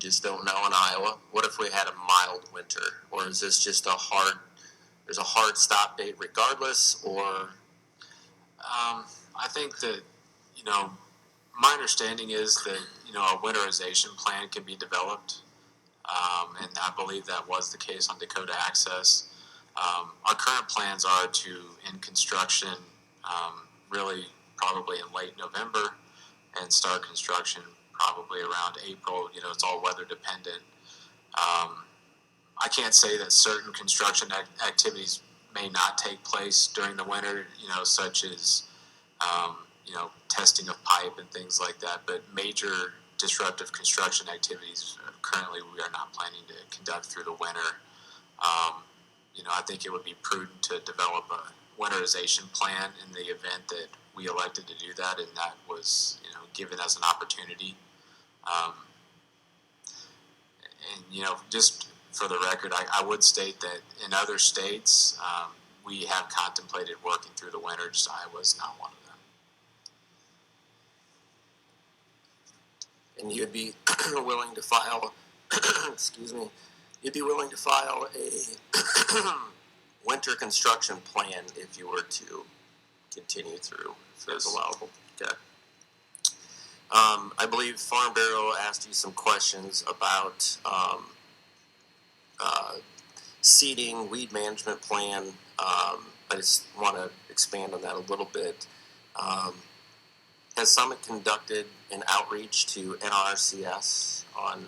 just don't know in Iowa. What if we had a mild winter, or is this just there's a hard stop date regardless, or? I think that, my understanding is that, a winterization plan can be developed. And I believe that was the case on Dakota Access. Our current plans are to end construction really probably in late November and start construction probably around April. It's all weather dependent. I can't say that certain construction activities may not take place during the winter, such as, testing of pipe and things like that. But major disruptive construction activities currently we are not planning to conduct through the winter. I think it would be prudent to develop a winterization plan in the event that we elected to do that, and that was, given as an opportunity. Just for the record, I would state that in other states, we have contemplated working through the winter. Just Iowa's not one of them. And you'd be willing to file, excuse me, you'd be willing to file a winter construction plan if you were to continue through, if it was allowable. Okay. I believe Farm Bureau asked you some questions about seeding, weed management plan. I just want to expand on that a little bit. Has Summit conducted an outreach to NRCS on?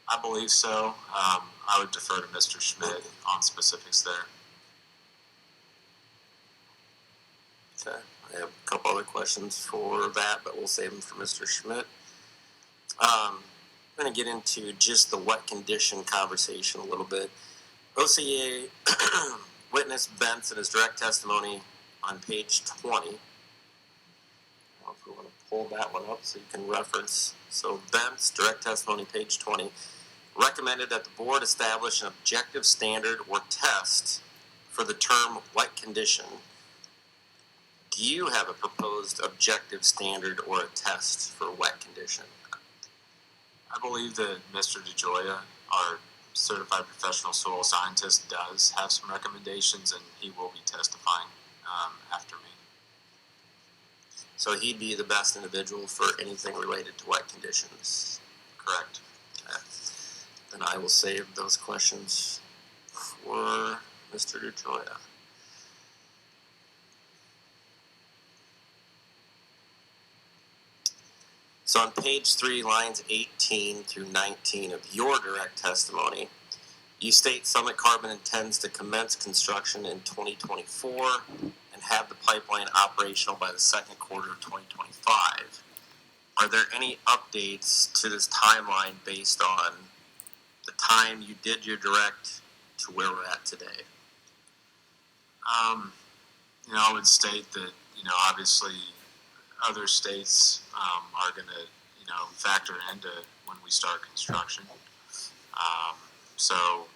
I believe so. I would defer to Mr. Schmidt on specifics there. Okay. I have a couple other questions for that, but we'll save them for Mr. Schmidt. I'm going to get into just the wet condition conversation a little bit. OCA witness Bentz in his direct testimony on page 20. If we want to pull that one up so you can reference. So Bentz, direct testimony, page 20, recommended that the board establish an objective standard or test for the term wet condition. Do you have a proposed objective standard or a test for wet condition? I believe that Mr. DeGioia, our certified professional soil scientist, does have some recommendations, and he will be testifying after me. So he'd be the best individual for anything related to wet conditions? Correct. Okay. Then I will save those questions for Mr. DeGioia. So on page 3, lines 18 through 19 of your direct testimony, you state Summit Carbon intends to commence construction in 2024 and have the pipeline operational by the second quarter of 2025. Are there any updates to this timeline based on the time you did your direct to where we're at today? I would state that, obviously other states are going to, factor into when we start construction. So,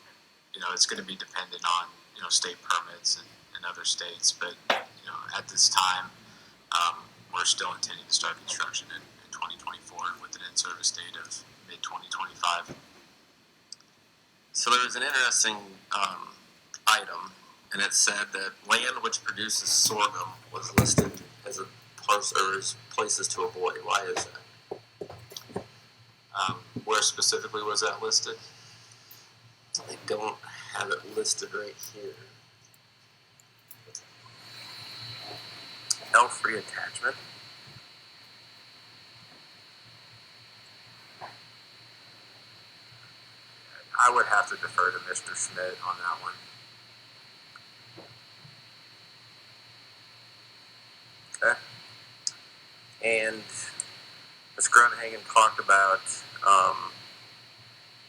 it's going to be dependent on, state permits and other states. But, at this time, we're still intending to start construction in 2024 with an in-service date of mid-2025. So there was an interesting item, and it said that land which produces sorghum was listed as a places to avoid. Why is that? Where specifically was that listed? I don't have it listed right here. L3 attachment. I would have to defer to Mr. Schmidt on that one. Okay. And Ms. Grunhagen talked about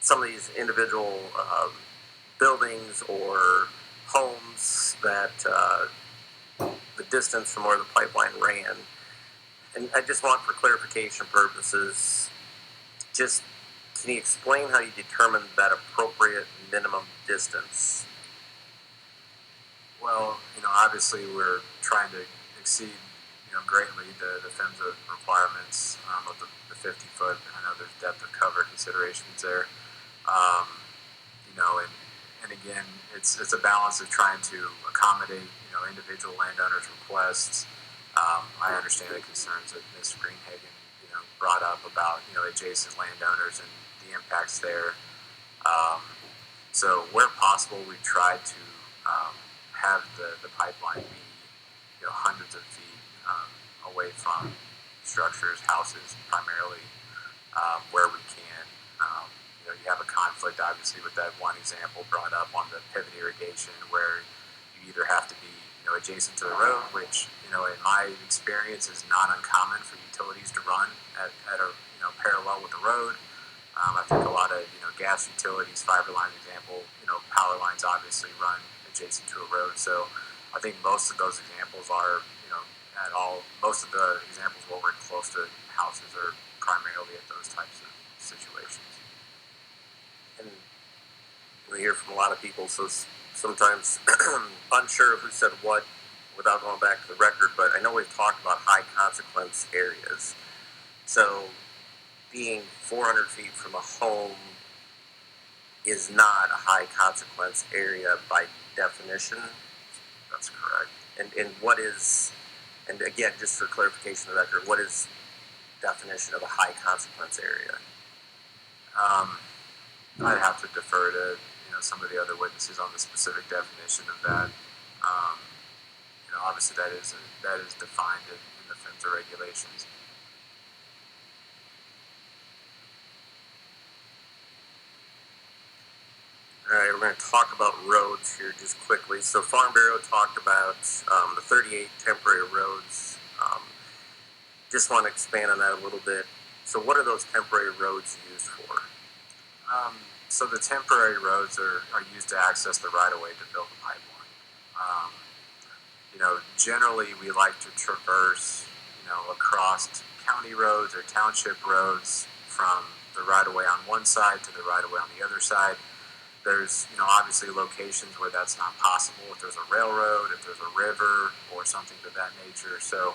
some of these individual buildings or homes that the distance from where the pipeline ran. And I just want, for clarification purposes, just can you explain how you determined that appropriate minimum distance? Well, obviously we're trying to exceed, greatly the PHMSA requirements of the 50 foot. I know there's depth of cover considerations there. Um, and again, it's a balance of trying to accommodate individual landowners' requests. I understand the concerns that Ms. Greenhagen brought up about adjacent landowners and the impacts there. So where possible, we've tried to have the pipeline be hundreds of feet away from structures, houses, primarily where we can. You have a conflict, obviously, with that one example brought up on the pivot irrigation, where you either have to be adjacent to the road, which in my experience is not uncommon for utilities to run at a parallel with the road. I think a lot of gas utilities, fiber line example, power lines obviously run adjacent to a road. So I think most of those examples are most of the examples where we're close to houses are primarily at those types of situations. And we hear from a lot of people, so sometimes unsure of who said what without going back to the record, but I know we've talked about high consequence areas. So being 400 feet from a home is not a high consequence area by definition. That's correct. And what is, and again, just for clarification of the record, what is definition of a high consequence area? I'd have to defer to some of the other witnesses on the specific definition of that. Obviously that is defined in the PHMSA regulations. All right, we're going to talk about roads here just quickly. So Farm Bureau talked about the 38 temporary roads. Just want to expand on that a little bit. So what are those temporary roads used for? So the temporary roads are used to access the right-of-way to build the pipeline. Generally we like to traverse, across county roads or township roads from the right-of-way on one side to the right-of-way on the other side. There's, obviously locations where that's not possible. If there's a railroad, if there's a river, or something of that nature. So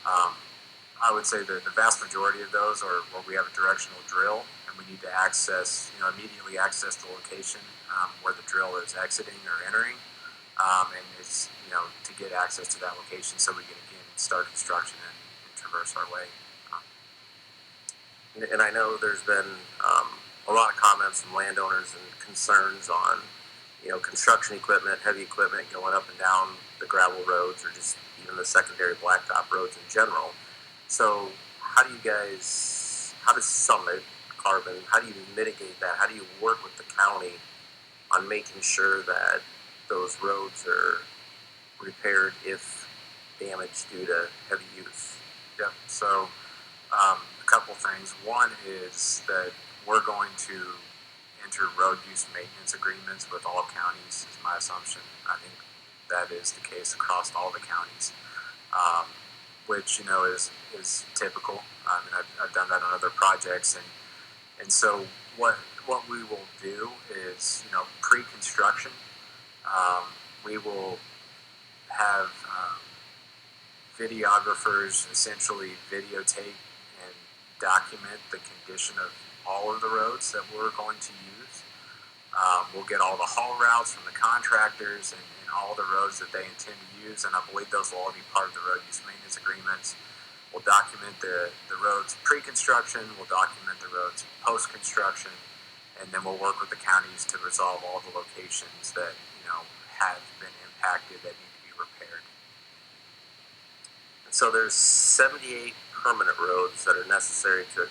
I would say that the vast majority of those are where we have a directional drill, and we need to access, immediately access the location where the drill is exiting or entering, and it's, to get access to that location so we can again start construction and traverse our way. And I know there's been a lot of comments from landowners and concerns on, construction equipment, heavy equipment going up and down the gravel roads or just even the secondary blacktop roads in general. So how does Summit Carbon, how do you mitigate that? How do you work with the county on making sure that those roads are repaired if damaged due to heavy use? Yep. So a couple things. One is that we're going to enter road use maintenance agreements with all counties, is my assumption. I think that is the case across all the counties, which is typical. I mean, I've done that on other projects, and so what we will do is pre-construction, we will have videographers essentially videotape and document the condition of all of the roads that we're going to use. We'll get all the haul routes from the contractors and all the roads that they intend to use, and I believe those will all be part of the road use maintenance agreements. We'll document the roads pre-construction, we'll document the roads post-construction, and then we'll work with the counties to resolve all the locations that have been impacted that need to be repaired. And so there's 78 permanent roads that are necessary to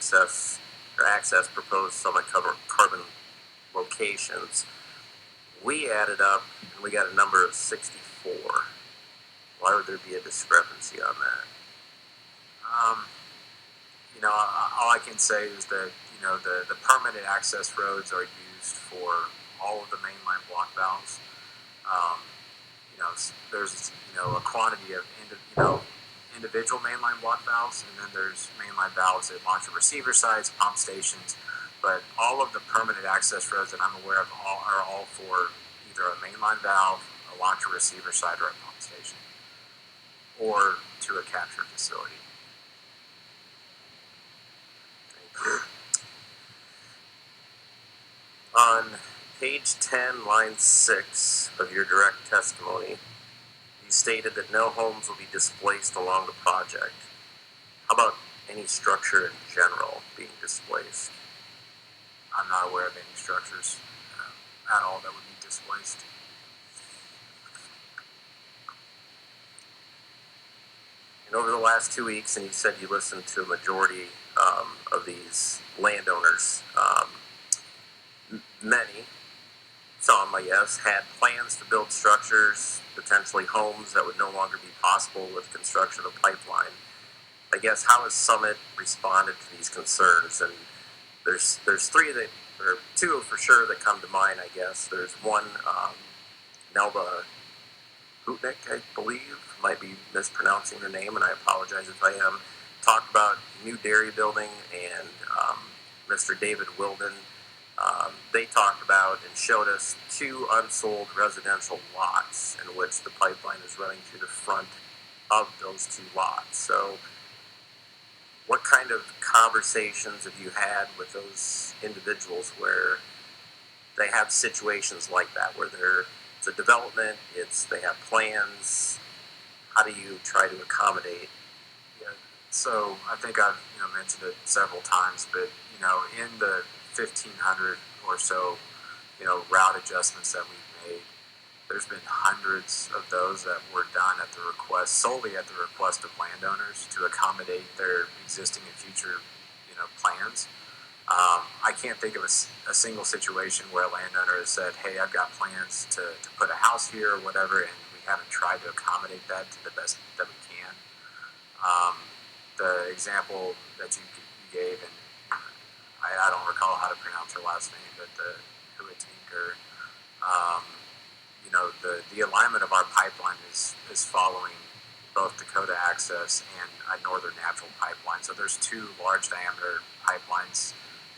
access proposed Summit Carbon locations. We added up and we got a number of 64. Why would there be a discrepancy on that? All I can say is that the permanent access roads are used for all of the mainline block valves. There's a quantity of individual mainline block valves, and then there's mainline valves at launcher receiver sites, pump stations. But all of the permanent access roads that I'm aware of are all for either a mainline valve, a launcher receiver site, or a pump station. Or to a capture facility. Thank you. On page 10, line 6 of your direct testimony, you stated that no homes will be displaced along the project. How about any structure in general being displaced? I'm not aware of any structures at all that would be displaced. And over the last 2 weeks, and you said you listened to a majority of these landowners, many, some I guess, had plans to build structures, potentially homes that would no longer be possible with construction of the pipeline. I guess, how has Summit responded to these concerns? And there's three that, or two for sure that come to mind, I guess. There's one, Nelba Hutnik, I believe, might be mispronouncing her name, and I apologize if I am, talked about new dairy building, and Mr. David Wilden, they talked about and showed us 2 unsold residential lots in which the pipeline is running through the front of those 2 lots. So what kind of conversations have you had with those individuals where they have situations like that, where it's a development, they have plans? How do you try to accommodate? Yeah, so I think I've mentioned it several times, but in the 1,500 or so route adjustments that we've made, there's been hundreds of those that were done solely at the request of landowners to accommodate their existing and future plans. I can't think of a single situation where a landowner has said, hey, I've got plans to put a house here or whatever, and we haven't tried to accommodate that to the best that we can. The example that you gave, and I don't recall how to pronounce her last name, but the Huatinker, the alignment of our pipeline is following both Dakota Access and a Northern Natural Pipeline. So there's 2 large diameter pipelines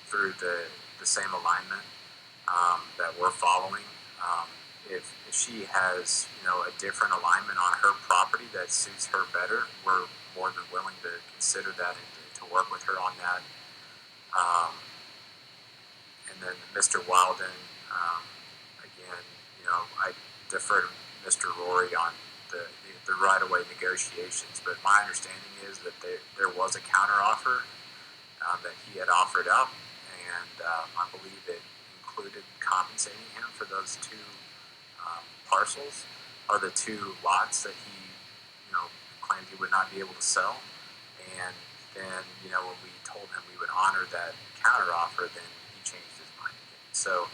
through the same alignment that we're following. If she has a different alignment on her property that suits her better, we're more than willing to consider that and to work with her on that. And then Mr. Wilden, again, I defer to Mr. Rory on the right-of-way negotiations, but my understanding is that there was a counteroffer that he had offered up, and I believe it included compensating him for those 2 parcels, or the 2 lots that he claimed he would not be able to sell. And then when we told him we would honor that counteroffer, then he changed his mind again. So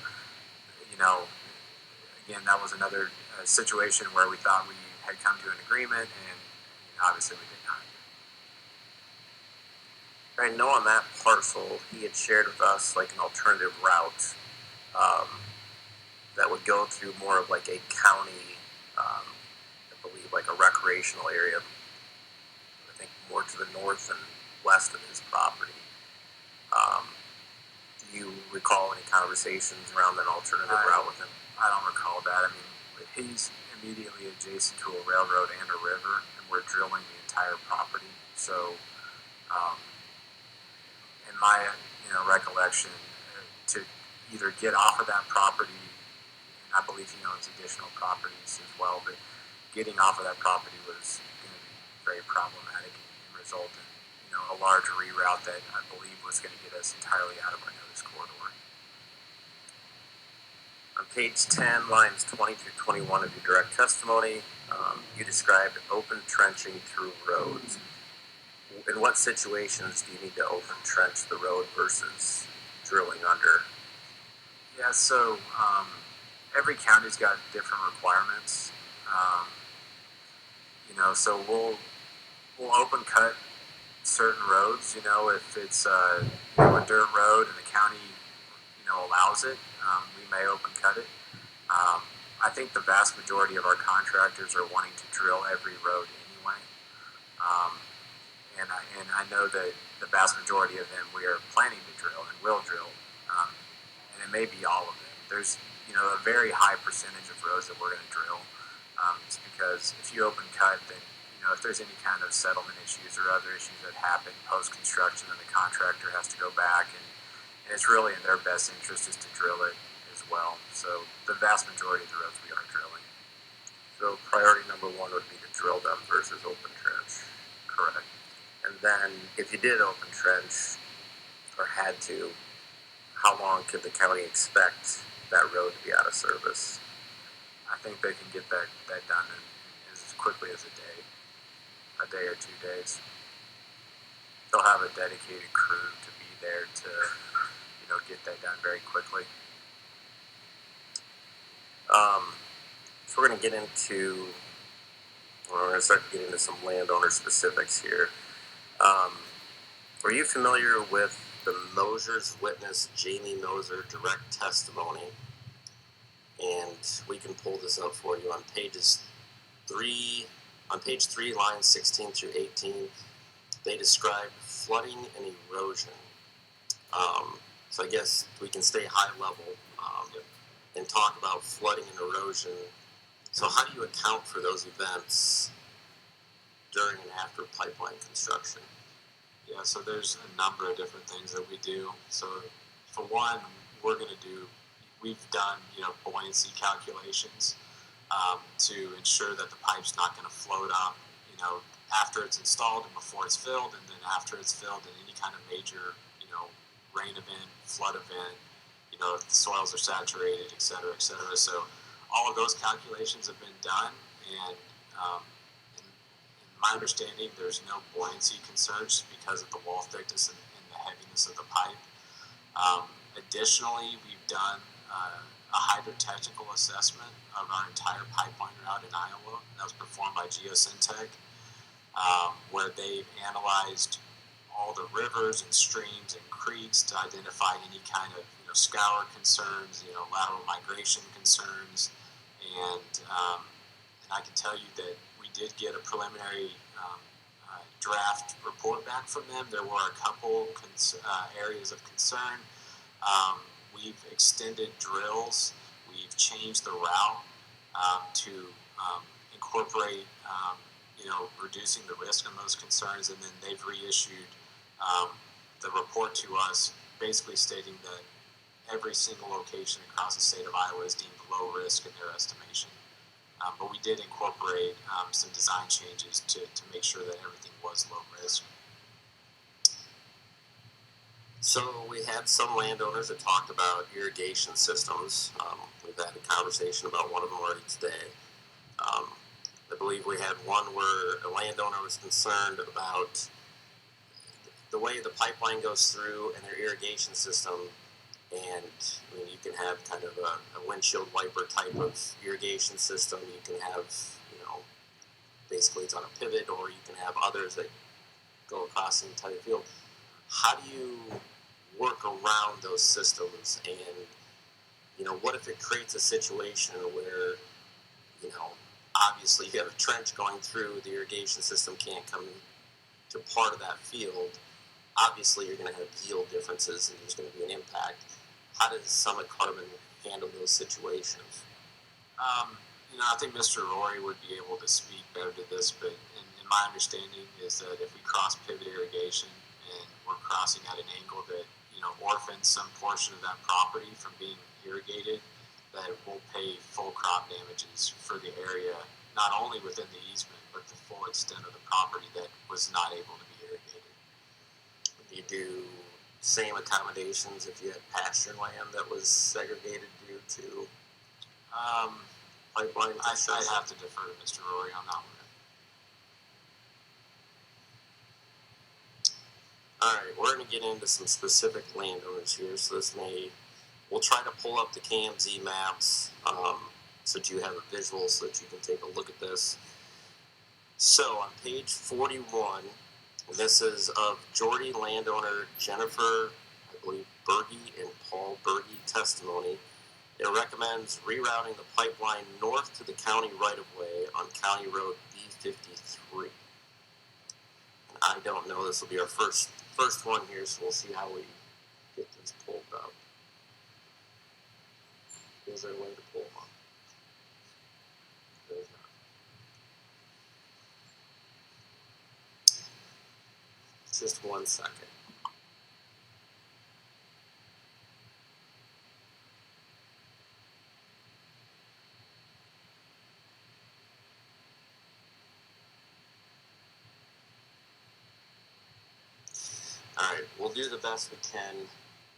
again, that was another situation where we thought we had come to an agreement, and obviously we did not. I know on that parcel he had shared with us like an alternative route that would go through more of like a county, I believe like a recreational area, I think more to the north and west of his property. Do you recall any conversations around an alternative route with him? I don't recall that. I mean, he's immediately adjacent to a railroad and a river, and we're drilling the entire property. So, in my recollection, to either get off of that property, and I believe he owns additional properties as well, but getting off of that property was going to be very problematic and result in a large reroute that I believe was going to get us entirely out of our notice corridor. On page 10, lines 20 through 21 of your direct testimony, you described open trenching through roads. In what situations do you need to open trench the road versus drilling under? Yeah, so every county's got different requirements. So we'll open cut certain roads. If it's a dirt road and the county allows it, we may open cut it. I think the vast majority of our contractors are wanting to drill every road anyway, and I know that the vast majority of them we are planning to drill and will drill, and it may be all of them. There's a very high percentage of roads that we're going to drill. It's because if you open cut, then if there's any kind of settlement issues or other issues that happen post-construction, then the contractor has to go back, and it's really in their best interest is to drill it as well. So the vast majority of the roads we are drilling. So priority number one would be to drill them versus open trench. Correct. And then if you did open trench or had to, how long could the county expect that road to be out of service? I think they can get that done in as quickly as a day or 2 days. They'll have a dedicated crew to be there to, get that done very quickly. So we're going to start to get into some landowner specifics here. Are you familiar with the Moser's witness, Jamie Moser, direct testimony? And we can pull this up for you on page 3, lines 16 through 18. They describe flooding and erosion. So I guess we can stay high level and talk about flooding and erosion. So how do you account for those events during and after pipeline construction? Yeah, so there's a number of different things that we do. So for one, we've done, buoyancy calculations to ensure that the pipe's not going to float up, after it's installed and before it's filled, and then after it's filled in any kind of major, rain event, flood event, if the soils are saturated, et cetera, et cetera. So all of those calculations have been done, and in my understanding, there's no buoyancy concerns because of the wall thickness and the heaviness of the pipe. Additionally, we've done a hydrotechnical assessment of our entire pipeline route in Iowa. That was performed by Geosyntec, where they've analyzed all the rivers and streams and creeks to identify any kind of scour concerns, lateral migration concerns, and I can tell you that we did get a preliminary draft report back from them. There were a couple areas of concern. We've extended drills. We've changed the route to incorporate, reducing the risk on those concerns, and then they've reissued the report to us, basically stating that every single location across the state of Iowa is deemed low risk in their estimation. But we did incorporate some design changes to make sure that everything was low risk. So we had some landowners that talked about irrigation systems. We've had a conversation about one of them already today. I believe we had one where a landowner was concerned about the way the pipeline goes through and their irrigation system. And you can have kind of a windshield wiper type of irrigation system. You can have, basically it's on a pivot, or you can have others that go across the entire field. How do you work around those systems? And, what if it creates a situation where, obviously you have a trench going through, the irrigation system can't come to part of that field. Obviously you're going to have yield differences and there's going to be an impact. How does Summit Carbon handle those situations? I think Mr. Rory would be able to speak better to this, but in my understanding is that if we cross pivot irrigation and we're crossing at an angle that, orphans some portion of that property from being irrigated, that it will pay full crop damages for the area, not only within the easement, but the full extent of the property that was not able to be irrigated. Do you do same accommodations if you had pasture land that was segregated due to pipeline construction? I'd have to defer to Mr. Rory on that one. All right, we're going to get into some specific landowners here, so we'll try to pull up the KMZ maps so that you have a visual so that you can take a look at this. So on page 41, this is of Jorde landowner Jennifer, I believe, Berge and Paul Berge testimony. It recommends rerouting the pipeline north to the county right-of-way on County Road B53. And I don't know, this will be our first one here, so we'll see how we get this pulled up. Is there a way to pull them up? There's not. Just 1 second. All right, we'll do the best we can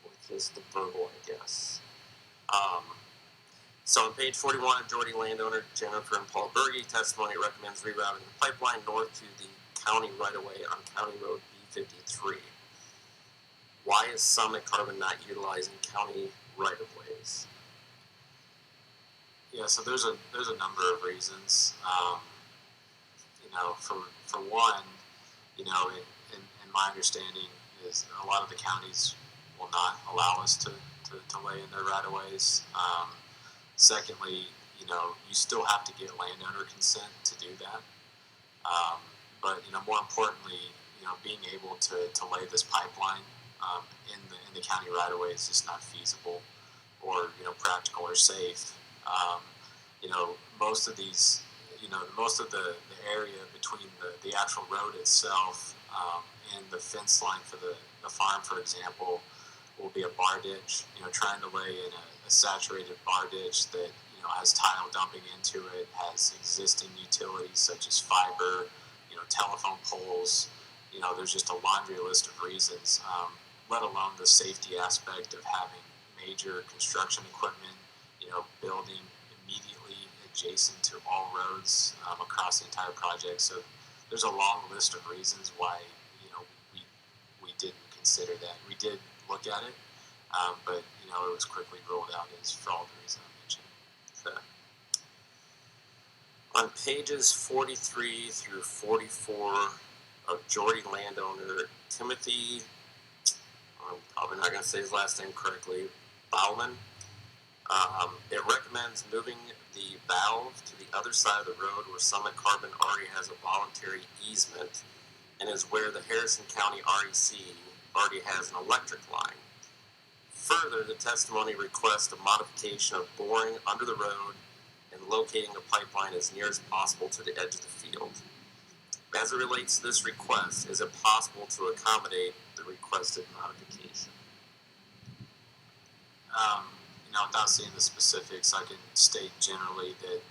with just the verbal, I guess. So on page 41, Jorde landowner Jennifer and Paul Berge testimony recommends rerouting the pipeline north to the county right-of-way on County Road B53. Why is Summit Carbon not utilizing county right-of-ways? Yeah, so there's a number of reasons. For one, in my understanding is a lot of the counties will not allow us to lay in their right-of-ways. Secondly, you still have to get landowner consent to do that. But more importantly, being able to lay this pipeline in the county right-of-way is just not feasible or practical or safe. Most of these, most of the area between the actual road itself and the fence line for the farm, for example, will be a bar ditch. Trying to lay in a saturated bar ditch that has tile dumping into it, has existing utilities such as fiber, telephone poles. There's just a laundry list of reasons. Let alone the safety aspect of having major construction equipment, building immediately adjacent to all roads across the entire project. So there's a long list of reasons why we didn't consider that. We did look at it, but it was quickly ruled out as for all the reasons I mentioned. Okay. On pages 43 through 44 of Jorde landowner Timothy, I'm probably not going to say his last name correctly, Bauman, it recommends moving the valve to the other side of the road where Summit Carbon already has a voluntary easement and is where the Harrison County REC already has an electric line. Further, the testimony requests a modification of boring under the road and locating the pipeline as near as possible to the edge of the field. As it relates to this request, is it possible to accommodate the requested modification? Without seeing the specifics, I can state generally that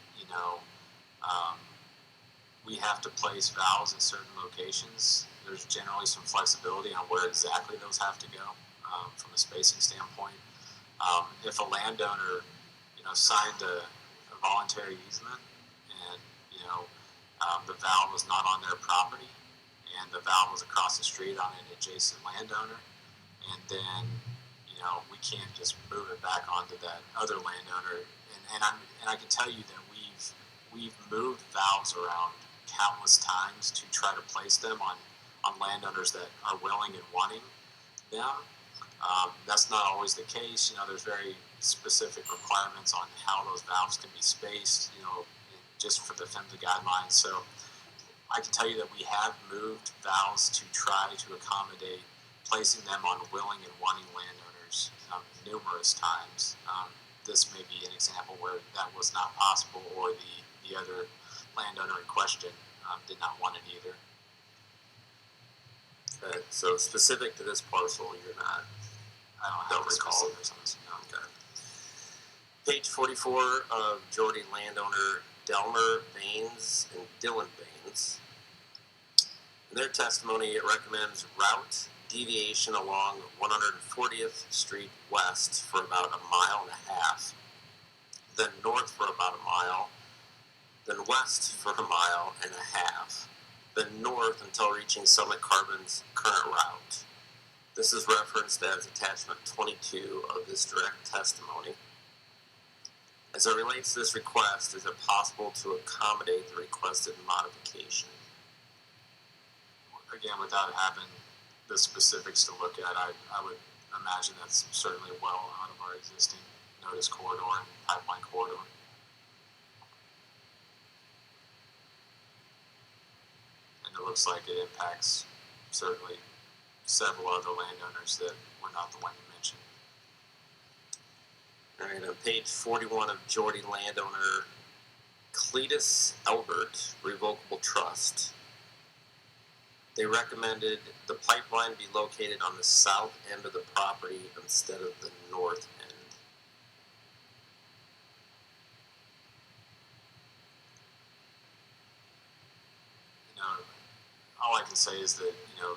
we have to place valves in certain locations. There's generally some flexibility on where exactly those have to go from a spacing standpoint. If a landowner, signed a voluntary easement and the valve was not on their property and the valve was across the street on an adjacent landowner, and then we can't just move it back onto that other landowner. And I can tell you that we've moved valves around countless times to try to place them on landowners that are willing and wanting them. That's not always the case. There's very specific requirements on how those valves can be spaced, just for the PHMSA guidelines. So I can tell you that we have moved valves to try to accommodate placing them on willing and wanting landowners numerous times. This may be an example where that was not possible, or the other landowner in question did not want it either. Okay, so specific to this parcel, you're not. I don't recall. Okay. Page 44 of Jorde landowner Delmer Baines and Dylan Baines. In their testimony, it recommends route deviation along 140th Street West for about 1.5 miles, then north for about 1 mile, then west for 1.5 miles, then north until reaching Summit Carbon's current route. This is referenced as attachment 22 of this direct testimony. As it relates to this request, is it possible to accommodate the requested modification? Again, without having the specifics to look at, I would imagine that's certainly well out of our existing notice corridor and pipeline corridor. And it looks like it impacts certainly several other landowners that were not the one you mentioned. All right, on page 41 of Jorde landowner Cletus Albert, Revocable Trust. They recommended the pipeline be located on the south end of the property instead of the north end. You know, all I can say is that, you know,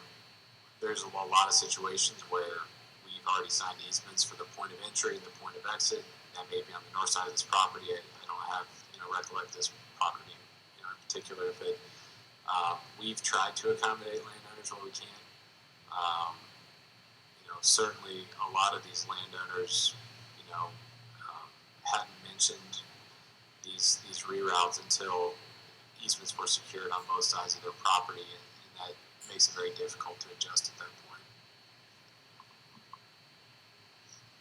there's a lot of situations where we've already signed easements for the point of entry and the point of exit. That may be on the north side of this property. I don't have, you know, recollect this property, you know, in particular. But we've tried to accommodate landowners where we can. You know, certainly a lot of these landowners, you know, hadn't mentioned these reroutes until easements were secured on both sides of their property, and that makes it very difficult to adjust at that point.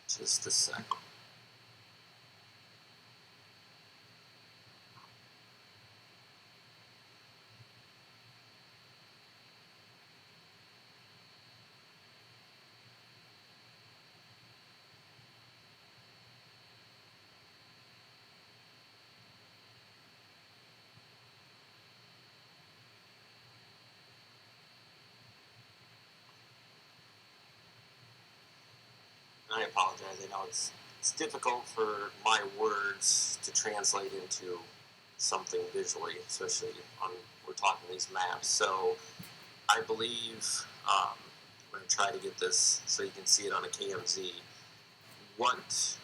Just a second. I apologize. I know it's difficult for my words to translate into something visually, especially on we're talking these maps. So I believe I'm going to try to get this so you can see it on a KMZ. What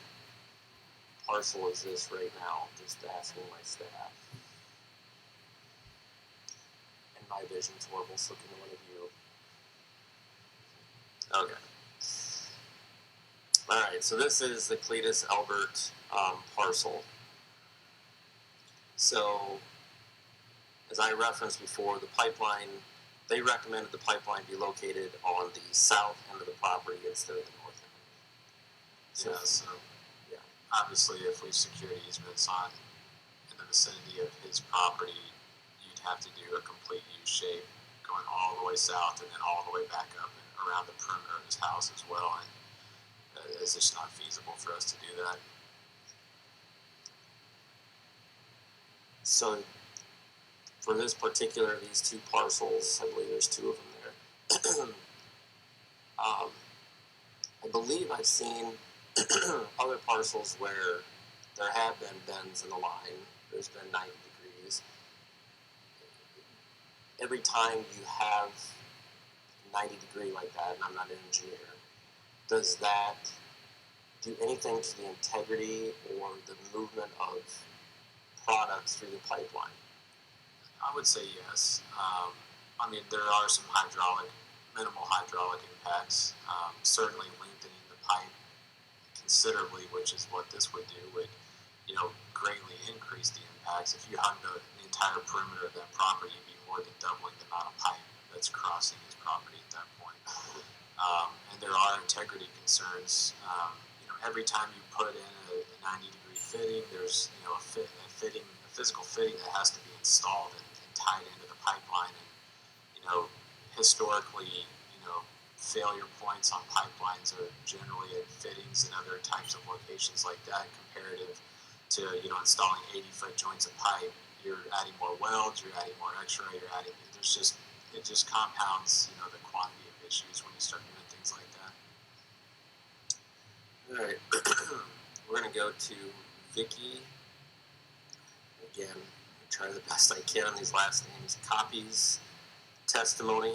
parcel is this right now? Just asking my staff. And my vision's horrible, so can one of you? Okay. All right, so this is the Cletus Albert parcel. So, as I referenced before, the pipeline, they recommended the pipeline be located on the south end of the property instead of the north end. So obviously if we've secured easements on in the vicinity of his property, you'd have to do a complete U shape going all the way south and then all the way back up and around the perimeter of his house as well. And it's just not feasible for us to do that. So for this particular, these two parcels, I believe there's two of them there. I believe I've seen other parcels where there have been bends in the line. There's been 90 degrees. Every time you have 90 degree like that, and I'm not an engineer, does that do anything to the integrity or the movement of products through the pipeline? I would say yes. I mean, there are some minimal hydraulic impacts. Certainly lengthening the pipe considerably, which is what this would do, would, you know, greatly increase the impacts. If you hung the entire perimeter of that property, you'd be more than doubling the amount of pipe that's crossing his property at that point. And there are integrity concerns. You know, every time you put in a 90-degree fitting, there's, you know, a physical fitting that has to be installed and tied into the pipeline. And, you know, historically, you know, failure points on pipelines are generally at fittings and other types of locations like that, comparative to, you know, installing 80-foot joints of pipe. You're adding more welds, you're adding more X-ray, it just compounds, you know, the quantity of issues when you start doing things like that. All right, we're going to go to Vicky. Again, try the best I can on these last names. Copies testimony,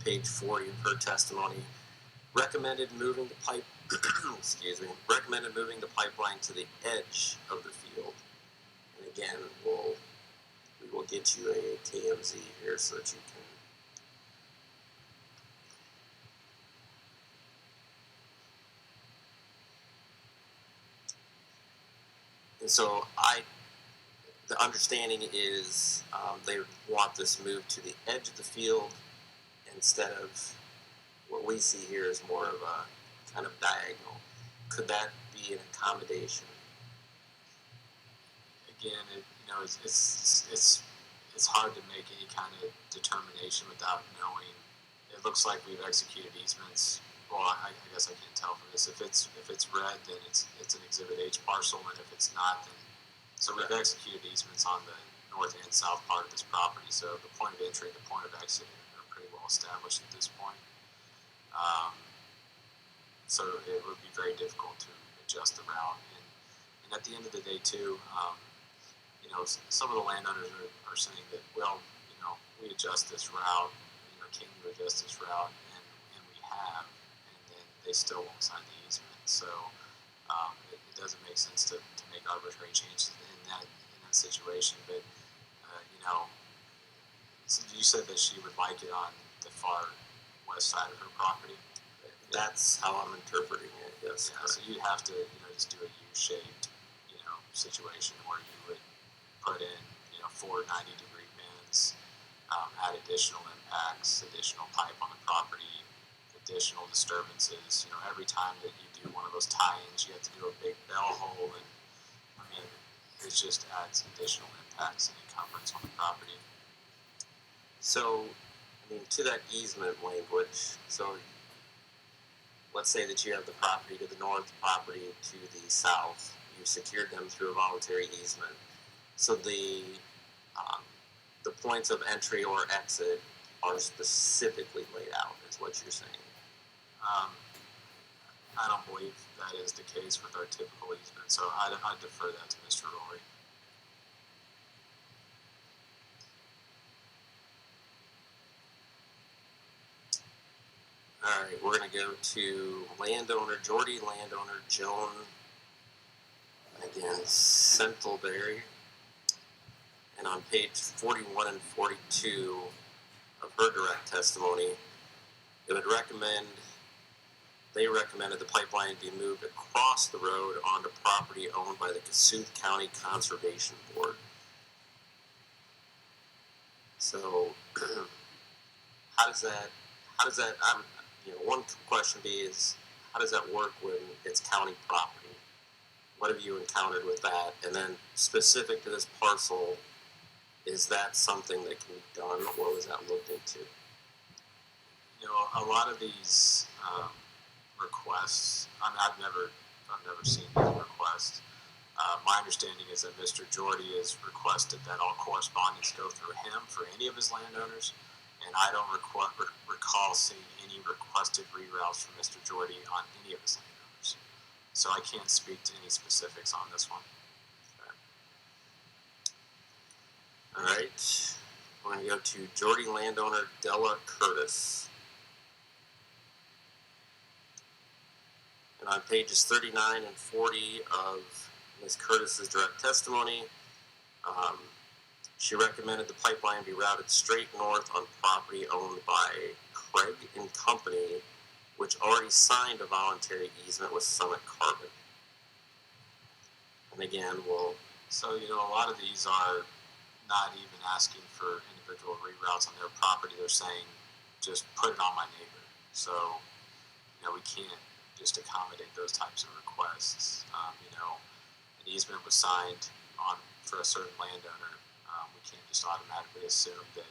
page 40 of her testimony. Recommended moving the pipe. Excuse me. Recommended moving the pipeline to the edge of the field. And again, we will get you a KMZ here so that you can. And so the understanding is they want this moved to the edge of the field instead of what we see here is more of a kind of diagonal. Could that be an accommodation? Again, you know, it's hard to make any kind of determination without knowing. It looks like we've executed easements. Well, I guess I can't tell from this. If it's red, then it's an Exhibit H parcel, and if it's not, then so we've executed easements on north and south part of this property. So the point of entry and the point of exit are pretty well established at this point. So it would be very difficult to adjust the route. And at the end of the day, too, some of the landowners are saying that, well, we adjust this route, can you adjust this route? And we have, and then they still won't sign the easement. So it doesn't make sense to make arbitrary changes in that situation. But, so you said that she would like it on the far west side of her property. That's how I'm interpreting it. Yes. Yeah, so you'd have to, just do a U-shaped, situation where you would put in, 4 90-degree bends, add additional impacts, additional pipe on the property, additional disturbances. Every time that you do one of those tie-ins, you have to do a big bell hole, and it just adds additional impacts and encumbrance on the property. So, to that easement language, so let's say that you have the property to the north, the property to the south. You secured them through a voluntary easement. So the points of entry or exit are specifically laid out, is what you're saying. I don't believe that is the case with our typical easement, so I'd defer that to Mr. Rory. All right, we're going to go to landowner Jorde, landowner Joan, again, Centelberry. And on page 41 and 42 of her direct testimony, they recommended the pipeline be moved across the road onto property owned by the Kossuth County Conservation Board. So, how does that, one question is, how does that work when it's county property? What have you encountered with that? And then specific to this parcel, is that something that can be done, or was that looked into? A lot of these requests, I've never seen these requests. My understanding is that Mr. Jorde has requested that all correspondence go through him for any of his landowners, and I don't recall seeing any requested reroutes from Mr. Jorde on any of his landowners. So I can't speak to any specifics on this one. All right, we're going to go to Jorde landowner Della Curtis. And on pages 39 and 40 of Ms. Curtis's direct testimony, she recommended the pipeline be routed straight north on property owned by Craig and Company, which already signed a voluntary easement with Summit Carbon. And again, So, a lot of these are not even asking for individual reroutes on their property. They're saying, just put it on my neighbor. So, we can't just accommodate those types of requests. An easement was signed for a certain landowner. We can't just automatically assume that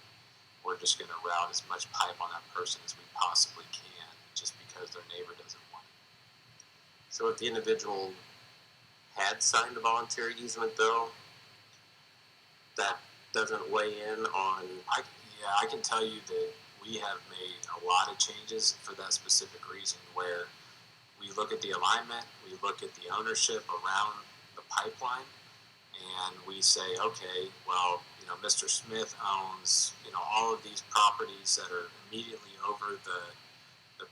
we're just going to route as much pipe on that person as we possibly can just because their neighbor doesn't want it. So if the individual had signed a voluntary easement, though, that doesn't weigh in on... I can tell you that we have made a lot of changes for that specific reason, where we look at the alignment, we look at the ownership around the pipeline, and we say, okay, well, Mr. Smith owns, all of these properties that are immediately over the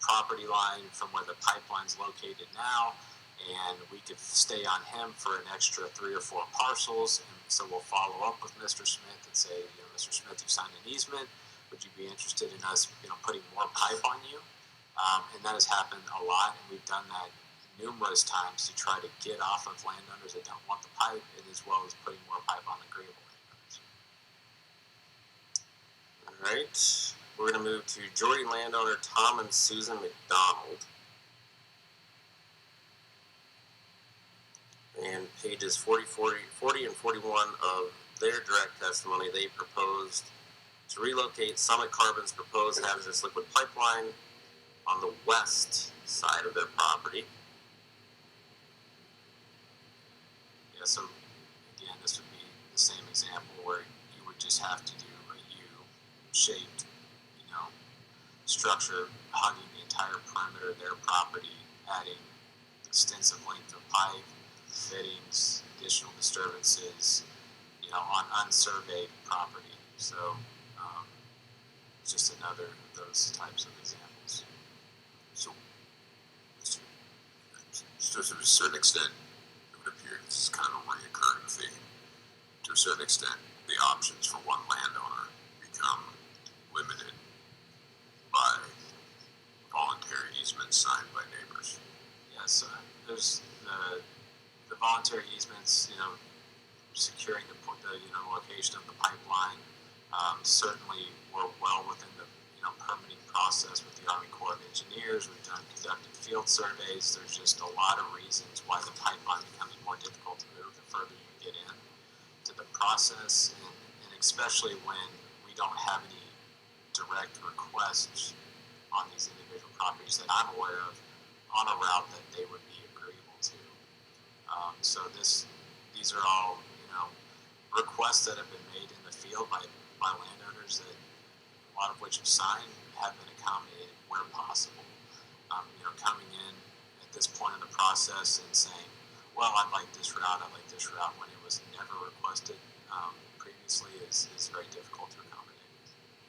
property line from where the pipeline's located now, and we could stay on him for an extra 3 or 4 parcels. And so we'll follow up with Mr. Smith and say, Mr. Smith, you signed an easement. Would you be interested in us, putting more pipe on you? And that has happened a lot, and we've done that numerous times to try to get off of landowners that don't want the pipe, and as well as putting more pipe on agreeable landowners. All right, we're going to move to Jorde landowner Tom and Susan McDonald. And pages 40 and 41 of their direct testimony, they proposed to relocate Summit Carbon's proposed hazardous liquid pipeline on the west side of their property. Yeah, so again, this would be the same example where would just have to do a U-shaped, structure hugging the entire perimeter of their property, adding extensive length of pipe, fittings, additional disturbances, on unsurveyed property. So it's just another of those types of examples. So, to a certain extent, it would appear this is kind of a reoccurring theme. To a certain extent, the options for one landowner become limited by voluntary easements signed by neighbors. Yes, there's the voluntary easements, securing the location of the pipeline. Certainly, we're well within the permitting process with the Army Corps of Engineers. We've conducted field surveys. There's just a lot of reasons why the pipeline becomes more difficult to move the further you get in to the process, and especially when we don't have any direct requests on these individual properties that I'm aware of on a route that they would be agreeable to. So these are all requests that have been made in the field by landowners that a lot of which have signed have been accommodated where possible. Coming in at this point in the process and saying, well, I'd like this route when it was never requested previously is very difficult to accommodate.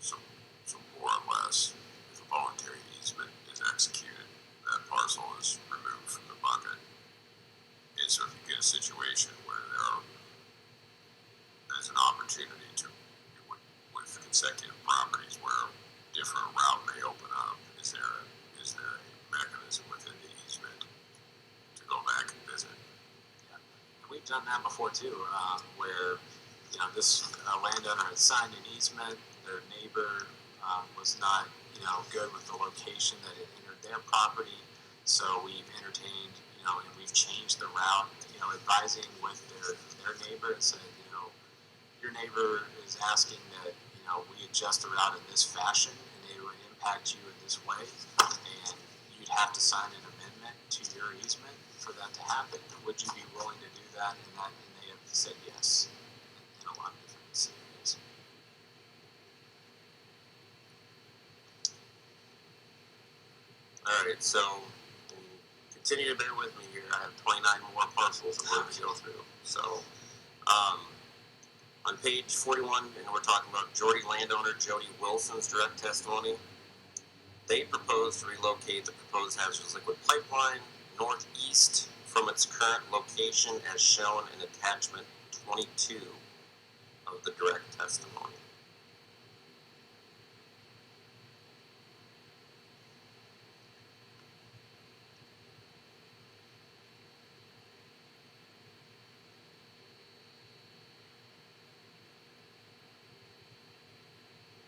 So more or less, if a voluntary easement is executed, that parcel is removed from the bucket. And so if you get a situation where there's an opportunity to, with consecutive properties where a different route may open up, is there a mechanism within the easement to go back and visit? Yeah. And we've done that before too, where this landowner had signed an easement, their neighbor was not good with the location that it entered their property, so we've entertained and we've changed the route, advising with their neighbor and said, your neighbor is asking that we adjust the route in this fashion and it would impact you in this way, and you'd have to sign an amendment to your easement for that to happen. Would you be willing to do that? And they have said yes in a lot of different scenarios. All right, so continue to bear with me here. I have 29 more parcels that we're going to go through. So on page 41, and we're talking about Jorde landowner Jody Wilson's direct testimony. They propose to relocate the proposed hazardous liquid pipeline northeast from its current location as shown in attachment 22 of the direct testimony.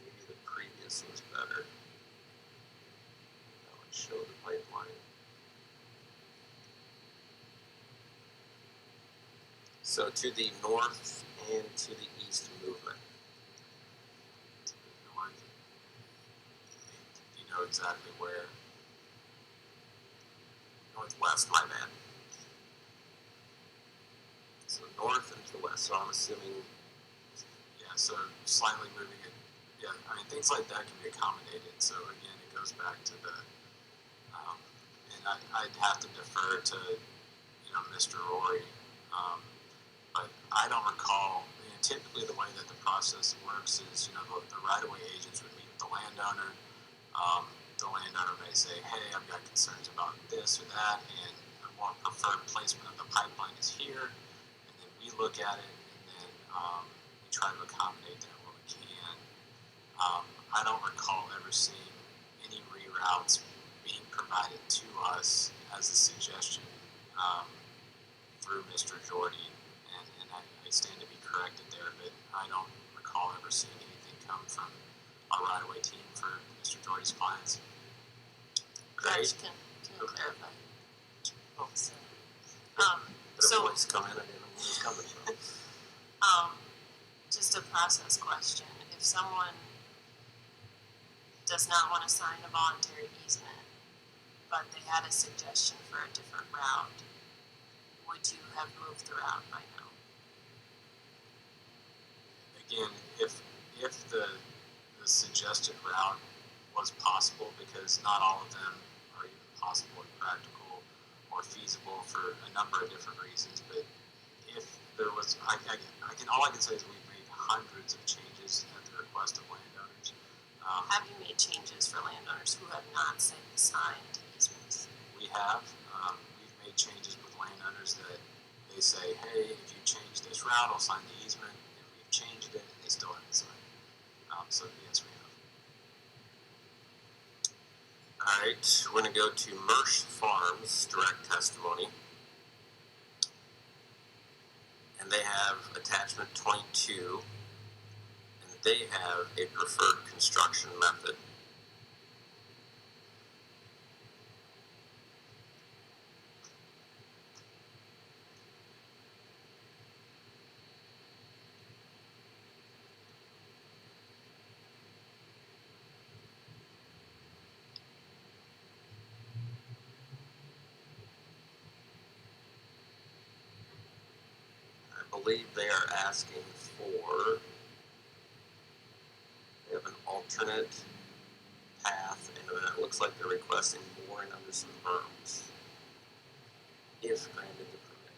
Maybe the previous was better. That would show the pipeline. So to the north and to the east movement. You know exactly where. Northwest, my bad. So north and to the west. So I'm assuming. Yeah, so slightly moving it. Yeah, I mean, things like that can be accommodated. So again, it goes back to the, and I'd have to defer to, Mr. Rory. But I don't recall, typically the way that the process works is, the right-of-way agents would meet with the landowner. The landowner may say, hey, I've got concerns about this or that, and a more preferred placement of the pipeline is here. And then we look at it, and then we try to accommodate that where we can. I don't recall ever seeing any reroutes being provided to us as a suggestion through Mr. Jorde, and I stand to be corrected there, but I don't recall ever seeing anything come from our right-of-way team for Mr. Jorde's clients. Josh, can you clarify? Oh, sorry. But So, voice come in, I didn't know where it was coming from. just a process question. If someone does not want to sign a voluntary easement, but they had a suggestion for a different route, would you have moved the route by now? They again, if the suggested route was possible, because not all of them are even possible or practical or feasible for a number of different reasons, but if there was, all I can say is we've made hundreds of changes at the request of landowners. Have you made changes for landowners who have not signed easements? We have. We've made changes with landowners that they say, hey, if you change this route, I'll sign the easement, and we've changed it, and they still haven't signed it. So yes, we have. All right, we're going to go to Mersch Farms direct testimony. And they have attachment 22, and they have a preferred construction method. I believe they are asking for, they have an alternate path, and it looks like they're requesting mooring under some berms, if granted the permit.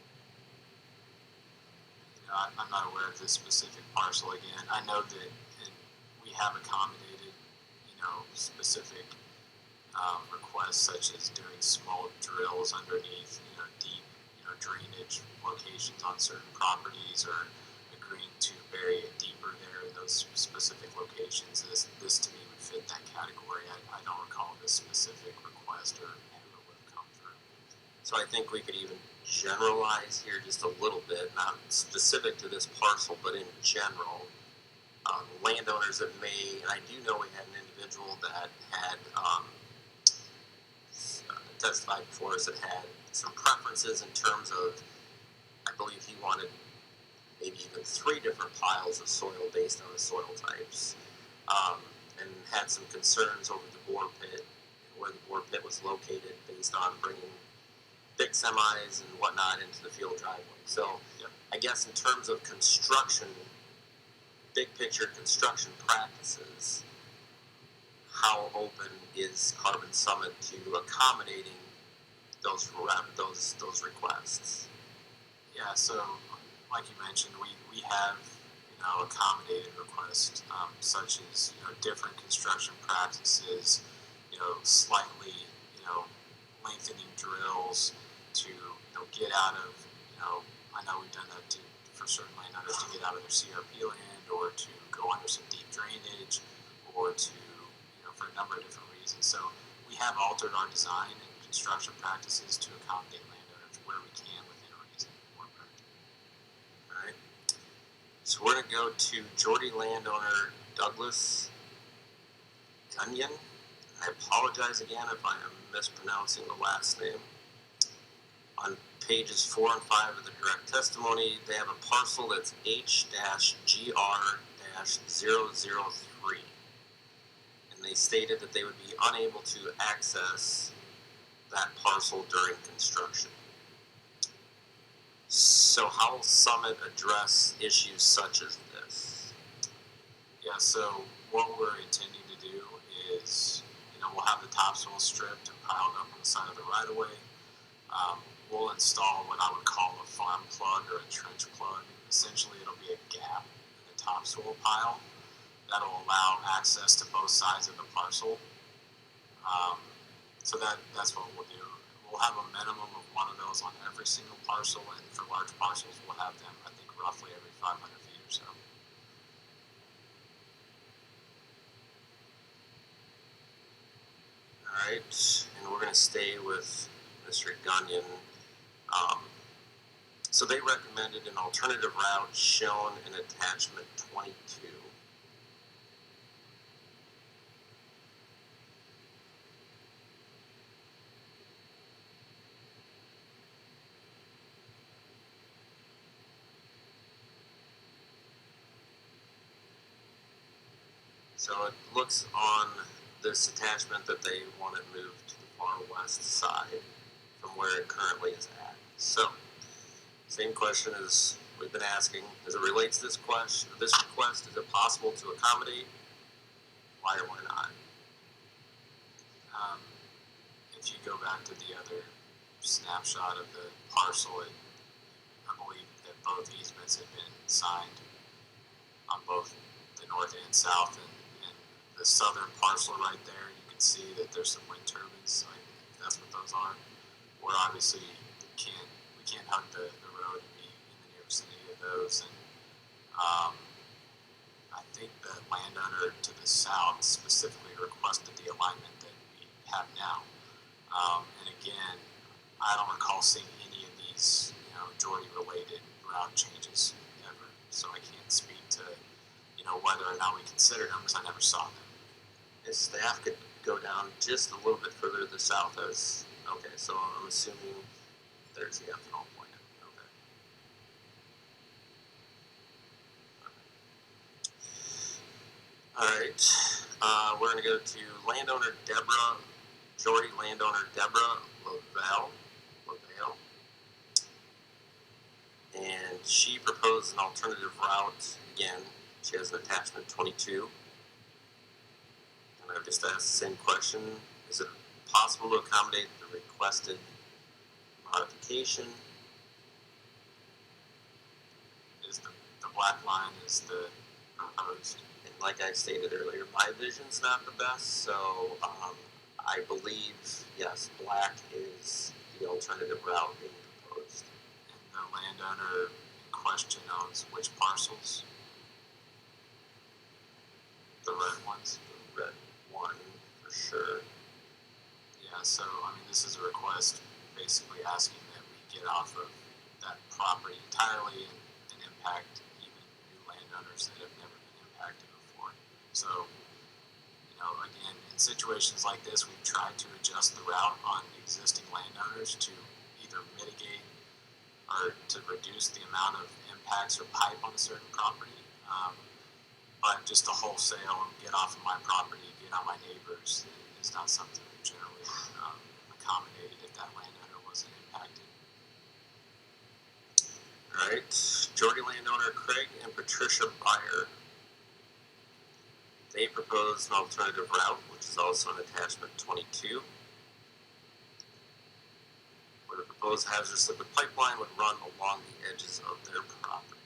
You know, I'm not aware of this specific parcel again. I know that we have accommodated, specific requests, such as doing small drills underneath, deep, drainage locations on certain properties, or agreeing to bury it deeper there in those specific locations. This to me would fit that category. I don't recall this specific request or who it would have come through. So I think we could even generalize here just a little bit, not specific to this parcel, but in general. Landowners that may, and I do know we had an individual that had testified before us that had some preferences in terms of, I believe he wanted maybe even 3 different piles of soil based on the soil types, and had some concerns over the bore pit, where the bore pit was located based on bringing big semis and whatnot into the field driveway. So Yep. I guess in terms of construction, big picture construction practices, how open is Carbon Summit to accommodating those requests? Yeah, so like you mentioned, we have accommodated requests, such as different construction practices, slightly lengthening drills to get out of I know we've done that for certain landowners to get out of their CRP land, or to go under some deep drainage, or to for a number of different reasons. So we have altered our design and construction practices to accommodate landowners where we can within reason or practical. All right. So we're going to go to Jorde landowner Douglas Gunyon. I apologize again if I am mispronouncing the last name. On pages 4 and 5 of the direct testimony, they have a parcel that's H-GR-003. And they stated that they would be unable to access that parcel during construction. So how will Summit address issues such as this? Yeah, so what we're intending to do is, we'll have the topsoil stripped and piled up on the side of the right-of-way. We'll install what I would call a farm plug or a trench plug. Essentially, it'll be a gap in the topsoil pile that'll allow access to both sides of the parcel. So that's what we'll do. We'll have a minimum of one of those on every single parcel, and for large parcels, we'll have them, I think, roughly every 500 feet or so. All right, and we're going to stay with Mr. Gunyon. So they recommended an alternative route shown in attachment 22. So it looks on this attachment that they want it moved to the far west side from where it currently is at. So, same question as we've been asking, as it relates to this request, is it possible to accommodate? Why or why not? If you go back to the other snapshot of the parcel, I believe that both easements have been signed on both the north and south, and the southern parcel right there, you can see that there's some wind turbines. So that's what those are. We're obviously we can't hug the road and be in the near vicinity of those. And I think the landowner to the south specifically requested the alignment that we have now. And again, I don't recall seeing any of these, Jorde-related route changes ever. So I can't speak to, whether or not we considered them because I never saw them. If staff could go down just a little bit further to the south, okay. So I'm assuming there's the ethanol plant. Okay. All right. We're going to go to landowner Deborah Jorde, landowner Deborah Lavelle. And she proposed an alternative route. Again, she has an attachment 22. And I've just asked the same question. Is it possible to accommodate the requested modification? Is the black line is the proposed. And like I stated earlier, my vision's not the best, so I believe, yes, black is the alternative route being proposed. And the landowner in question owns which parcels? The red ones? The red one, for sure. Yeah, so, this is a request basically asking that we get off of that property entirely and impact even new landowners that have never been impacted before. So, again, in situations like this, we've tried to adjust the route on existing landowners to either mitigate or to reduce the amount of impacts or pipe on a certain property. But just to wholesale get off of my property, get on my neighbors is not something we generally accommodated if that landowner wasn't impacted. All right, Jorde landowner Craig and Patricia Byer. They proposed an alternative route, which is also an attachment 22, where the proposed hazardous liquid pipeline would run along the edges of their property.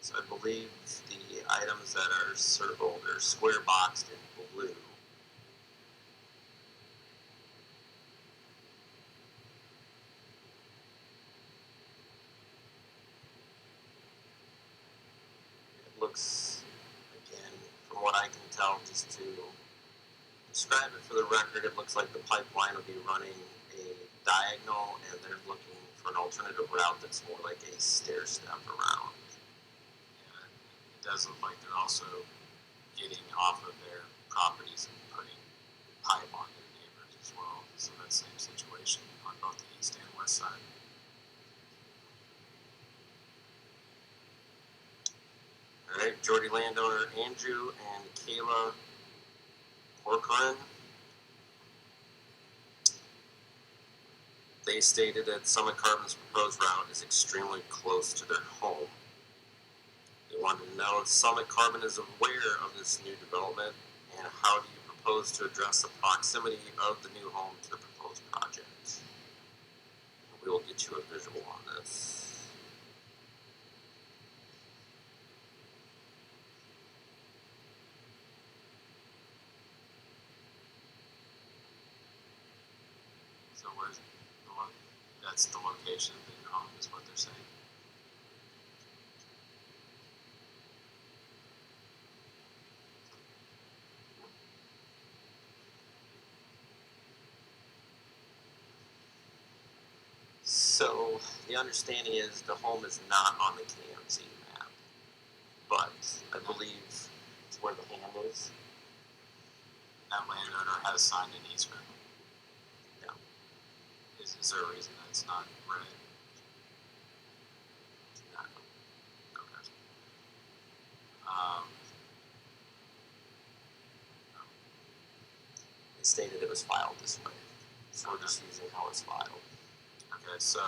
So I believe the items that are circled are square boxed in blue. It looks, again, from what I can tell, just to describe it for the record, it looks like the pipeline will be running a diagonal and they're looking for an alternative route that's more like a stair step around. It does look like they're also getting off of their properties and putting pipe on their neighbors as well. So that same situation on both the east and west side. All right, Jorde landowner Andrew and Kayla Corcoran. They stated that Summit Carbon's proposed route is extremely close to their home. They wanted to know if Summit Carbon is aware of this new development and how do you propose to address the proximity of the new home to the proposed project. We will get you a visual on this. So that's the location of the new home is what they're saying. So the understanding is the home is not on the KMZ map, but I believe it's where the hand is. That landowner has signed an easement. Yeah. Is there a reason that it's not red? No. stated it was filed this way. So we're just using how it's filed. Okay, so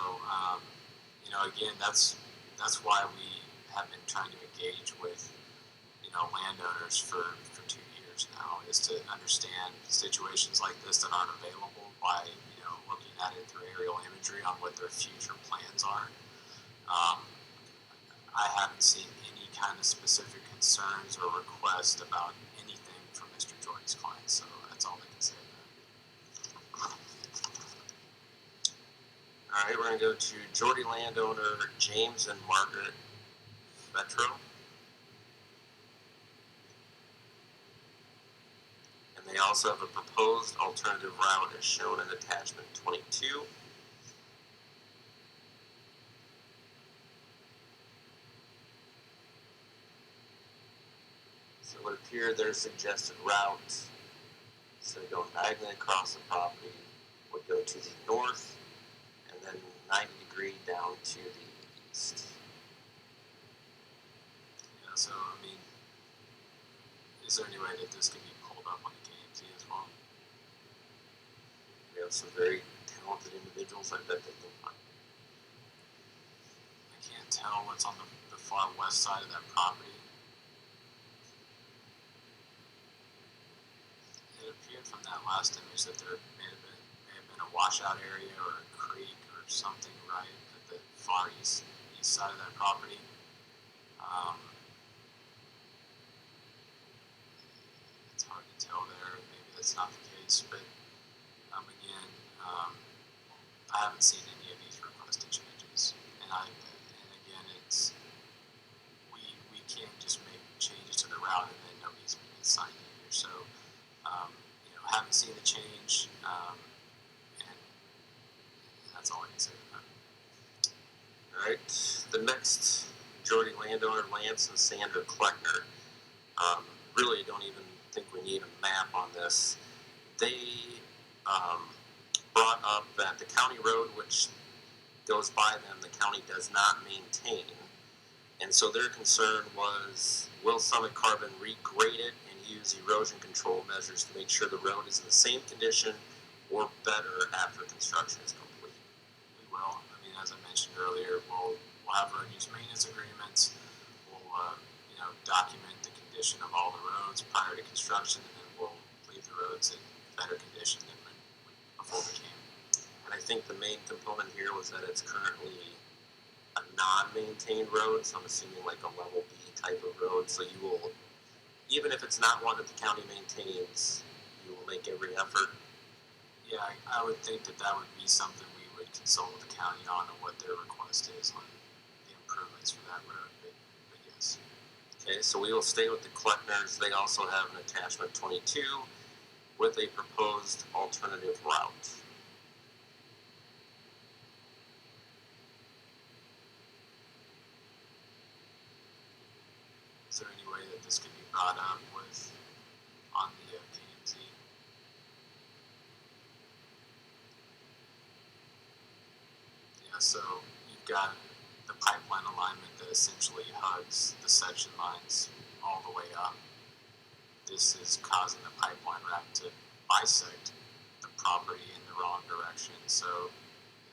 again, that's why we have been trying to engage with landowners for 2 years now, is to understand situations like this that aren't available by looking at it through aerial imagery on what their future plans are. I haven't seen any kind of specific concerns or requests about anything from Mr. Jorde's client, so that's all I can say. All right, we're going to go to Jorde landowner James and Margaret Vetro. And they also have a proposed alternative route as shown in attachment 22. So it would appear their suggested route, so going diagonally across the property, would go to the north and then 90-degree down to the east. Yeah, so I mean, is there any way that this can be pulled up on the KMZ as well? We have some very talented individuals. I bet they can find it. I can't tell what's on the far west side of that property. It appeared from that last image that there may have been a washout area or a creek or something right at the far east side of that property. It's hard to tell there. Maybe that's not the case, but again, I haven't seen any of these requested changes, and again, it's we can't just make changes to the route and then no easement gets signed either. So haven't seen the change, and that's all I can say about it. All right, the next Jorde landowner, Lance and Sandra Kleckner. Really don't even think we need a map on this. They brought up that the county road, which goes by them, the county does not maintain. And so their concern was, will Summit Carbon regrade it and use erosion control measures to make sure the road is in the same condition or better after construction is complete? We will. I mean, as I mentioned earlier, we'll have road use maintenance agreements. We'll document the condition of all the roads prior to construction, and then we'll leave the roads in better condition than before we came. And I think the main component here was that it's currently a non-maintained road, so I'm assuming like a level B type of road. So you will, even if it's not one that the county maintains, you will make every effort. Yeah, I would think that would be something we would consult with the county on what their request is on the improvements for that road, but yes. Okay, so we will stay with the Kleckners. They also have an attachment 22 with a proposed alternative route. Is there any way that this could be brought up on the KMZ? Yeah, so you've got the pipeline alignment that essentially hugs the section lines all the way up. This is causing the pipeline rack to bisect the property in the wrong direction, so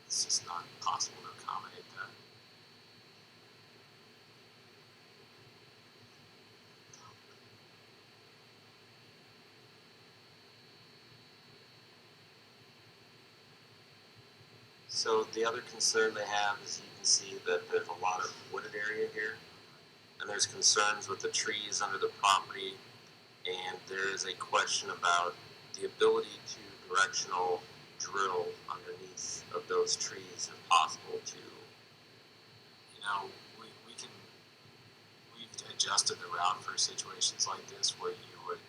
it's just not possible to accommodate that. So the other concern they have is you can see that there's a lot of wooded area here, and there's concerns with the trees under the property, and there is a question about the ability to directional drill underneath of those trees if possible to. We've adjusted the route for situations like this where you would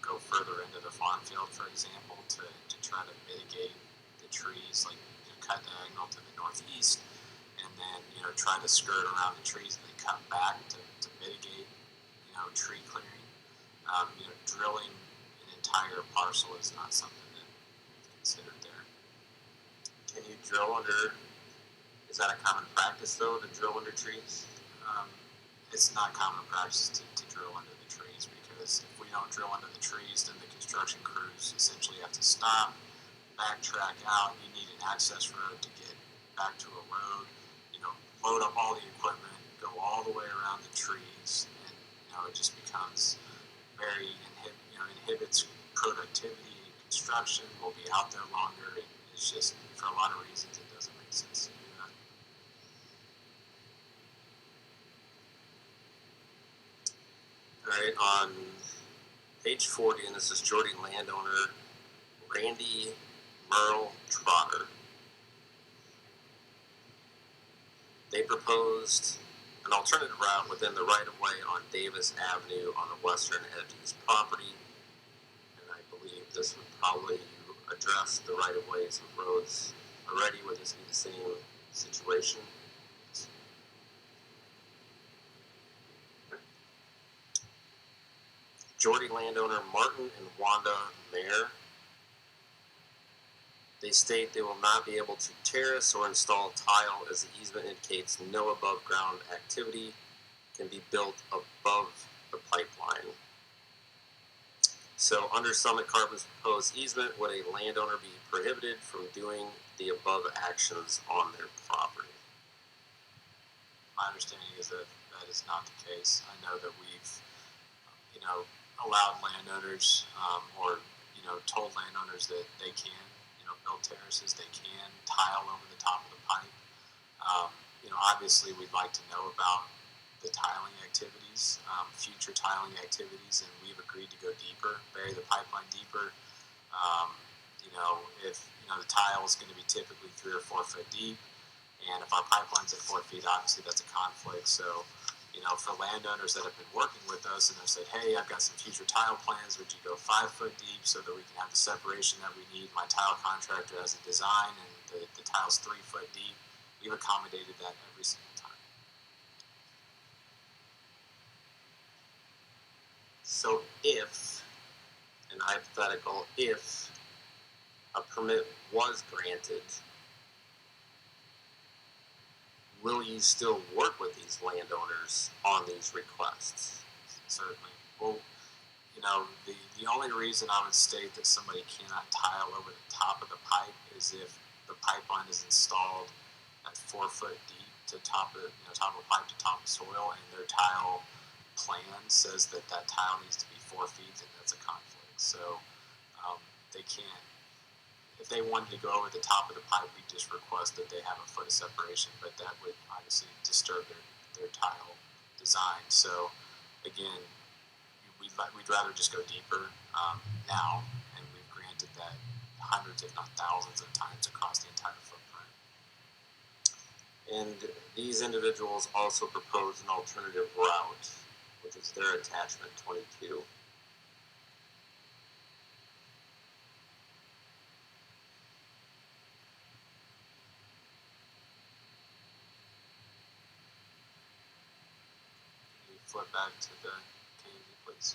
go further into the farm field, for example, to try to mitigate the trees, like cut diagonal to the northeast, and then try to skirt around the trees and then cut back to mitigate tree clearing. Drilling an entire parcel is not something that we've considered there. Can you drill under? Is that a common practice though, to drill under trees? It's not common practice to drill under the trees because because if we don't drill into the trees, then the construction crews essentially have to stop, backtrack out. You need an access road to get back to a road, load up all the equipment, go all the way around the trees, and it just becomes very inhibits productivity and construction. We'll be out there longer, and it's just, for a lot of reasons, it doesn't make sense to do that. All right, on page 40, and this is Jorde landowner Randy Merle Trotter. They proposed an alternative route within the right-of-way on Davis Avenue on the western edge of his property, and I believe this would probably address the right-of-ways of roads already. Would this be the same situation? Jorde landowner Martin and Wanda Mayer. They state they will not be able to terrace or install tile as the easement indicates no above ground activity can be built above the pipeline. So under Summit Carbon's proposed easement, would a landowner be prohibited from doing the above actions on their property? My understanding is that that is not the case. I know that we've, allowed landowners, or told landowners that they can, build terraces, they can tile over the top of the pipe. Obviously we'd like to know about the tiling activities, future tiling activities, and we've agreed to go deeper, bury the pipeline deeper. If the tile is going to be typically 3 or 4 foot deep, and if our pipeline's at 4 feet, obviously that's a conflict. So, for landowners that have been working with us and have said, hey, I've got some future tile plans, would you go 5 foot deep so that we can have the separation that we need? My tile contractor has a design, and the tile's 3 foot deep. We've accommodated that every single time. So if, in hypothetical, if a permit was granted, will you still work with these landowners on these requests? Certainly. Well, the only reason I would state that somebody cannot tile over the top of the pipe is if the pipeline is installed at 4 foot deep to top of pipe to top of soil, and their tile plan says that tile needs to be 4 feet, then that's a conflict. So they can't. If they wanted to go over the top of the pipe, we just request that they have a foot of separation, but that would obviously disturb their tile design. So again, we'd rather just go deeper now, and we've granted that hundreds, if not thousands of times across the entire footprint. And these individuals also proposed an alternative route, which is their attachment 22. Flip back to the KMV, please.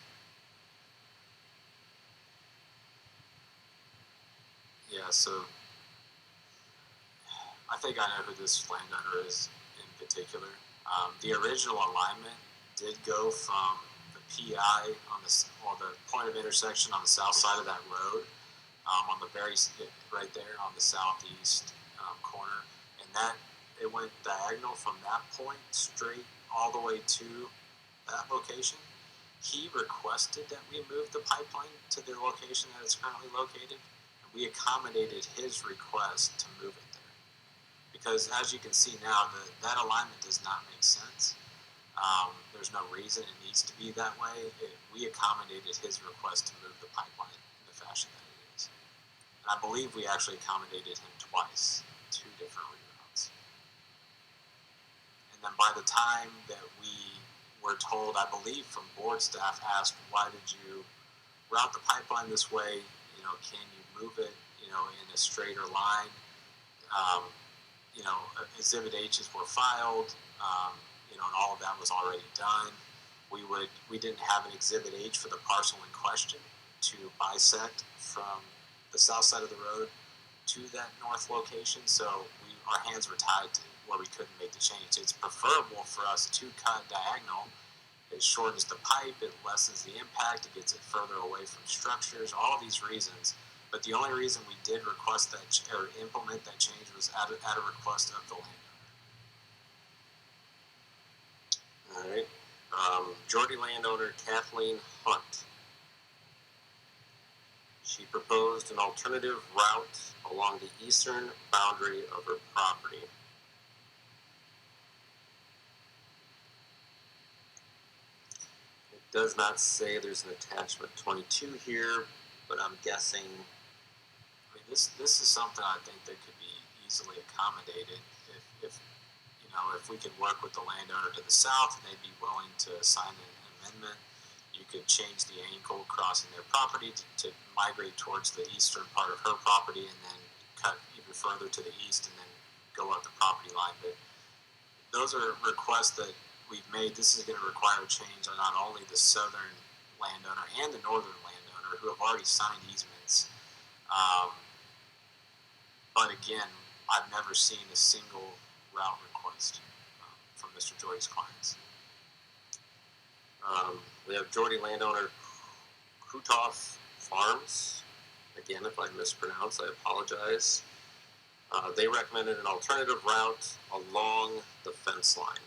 Yeah, so I think I know who this landowner is in particular. The original alignment did go from the PI on the point of intersection on the south side of that road, on the right there on the southeast corner, and that it went diagonal from that point straight all the way to that location. He requested that we move the pipeline to the location that it's currently located, and we accommodated his request to move it there. Because as you can see now, that alignment does not make sense. There's no reason it needs to be that way. We accommodated his request to move the pipeline in the fashion that it is. And I believe we actually accommodated him twice, 2 different reroutes. And then by the time that we were told, I believe from board staff asked, why did you route the pipeline this way? Can you move it, in a straighter line? Exhibit H's were filed, and all of that was already done. We didn't have an Exhibit H for the parcel in question to bisect from the south side of the road to that north location, so our hands were tied to where we couldn't make the change. It's preferable for us to cut diagonal it shortens the pipe, it lessens the impact, it gets it further away from structures, all of these reasons. But the only reason we did request that or implement that change was at a request of the landowner. All right. Jorde landowner Kathleen Hunt. She proposed an alternative route along the eastern boundary of her property. It does not say there's an attachment 22 here, but I'm guessing. I mean, this is something I think that could be easily accommodated if if we could work with the landowner to the south and they'd be willing to sign an amendment. You could change the angle crossing their property to migrate towards the eastern part of her property and then cut even further to the east and then go up the property line. But those are requests that we've made. This is going to require a change on not only the southern landowner and the northern landowner who have already signed easements. But again, I've never seen a single route request from Mr. Jorde's clients. We have Jorde landowner Krutoff Farms. Again, if I mispronounce, I apologize. They recommended an alternative route along the fence line.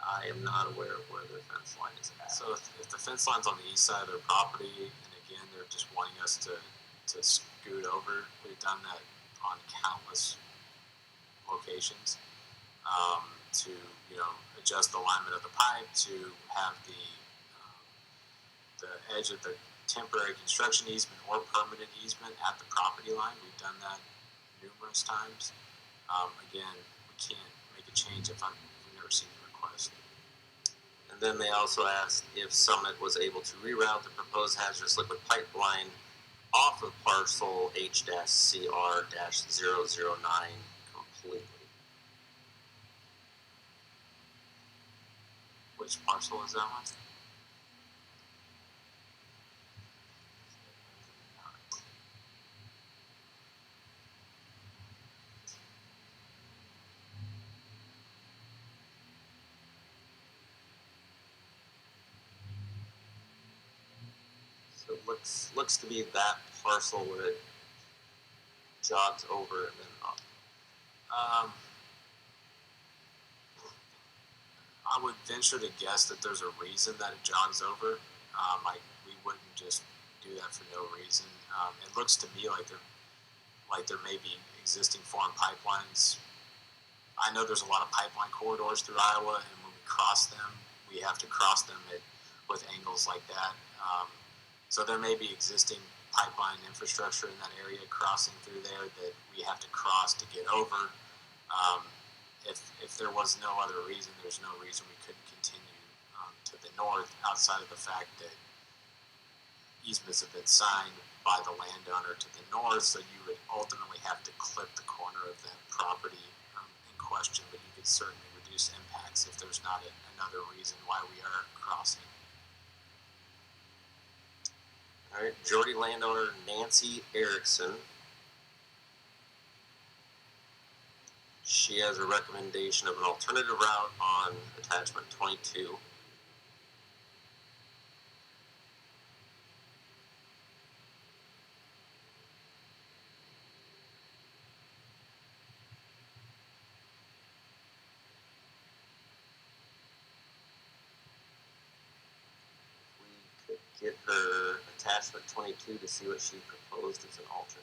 I am not aware of where the fence line is at. So if the fence line's on the east side of their property, and again, they're just wanting us to scoot over, we've done that on countless locations, to adjust the alignment of the pipe, to have the edge of the temporary construction easement or permanent easement at the property line. We've done that numerous times. Again, we can't make a change if we've never seen the request. And then they also asked if Summit was able to reroute the proposed hazardous liquid pipeline off of parcel H-CR-009 completely. Which parcel is that one? So it looks to be that parcel where it jogs over and then up. I would venture to guess that there's a reason that it jogs over. We wouldn't just do that for no reason. It looks to me like there may be existing foreign pipelines. I know there's a lot of pipeline corridors through Iowa, and when we cross them, we have to cross them with angles like that. So there may be existing pipeline infrastructure in that area crossing through there that we have to cross to get over. If there was no other reason, there's no reason we couldn't continue to the north outside of the fact that easements have been signed by the landowner to the north, so you would ultimately have to clip the corner of that property in question, but you could certainly reduce impacts if there's not another reason why we are crossing. All right, Jorde landowner Nancy Erickson. She has a recommendation of an alternative route on attachment 22. We could get her attachment 22 to see what she proposed as an alternate.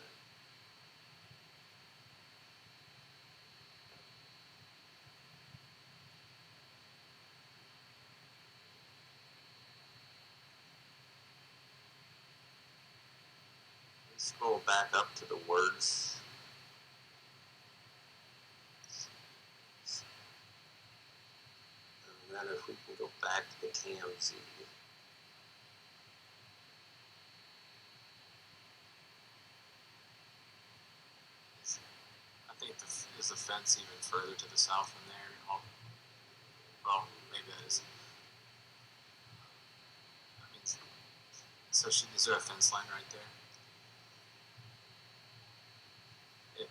Scroll back up to the words. And then if we can go back to the TMZ. I think is the fence even further to the south from there? Well, maybe that is. I mean, so is there a fence line right there?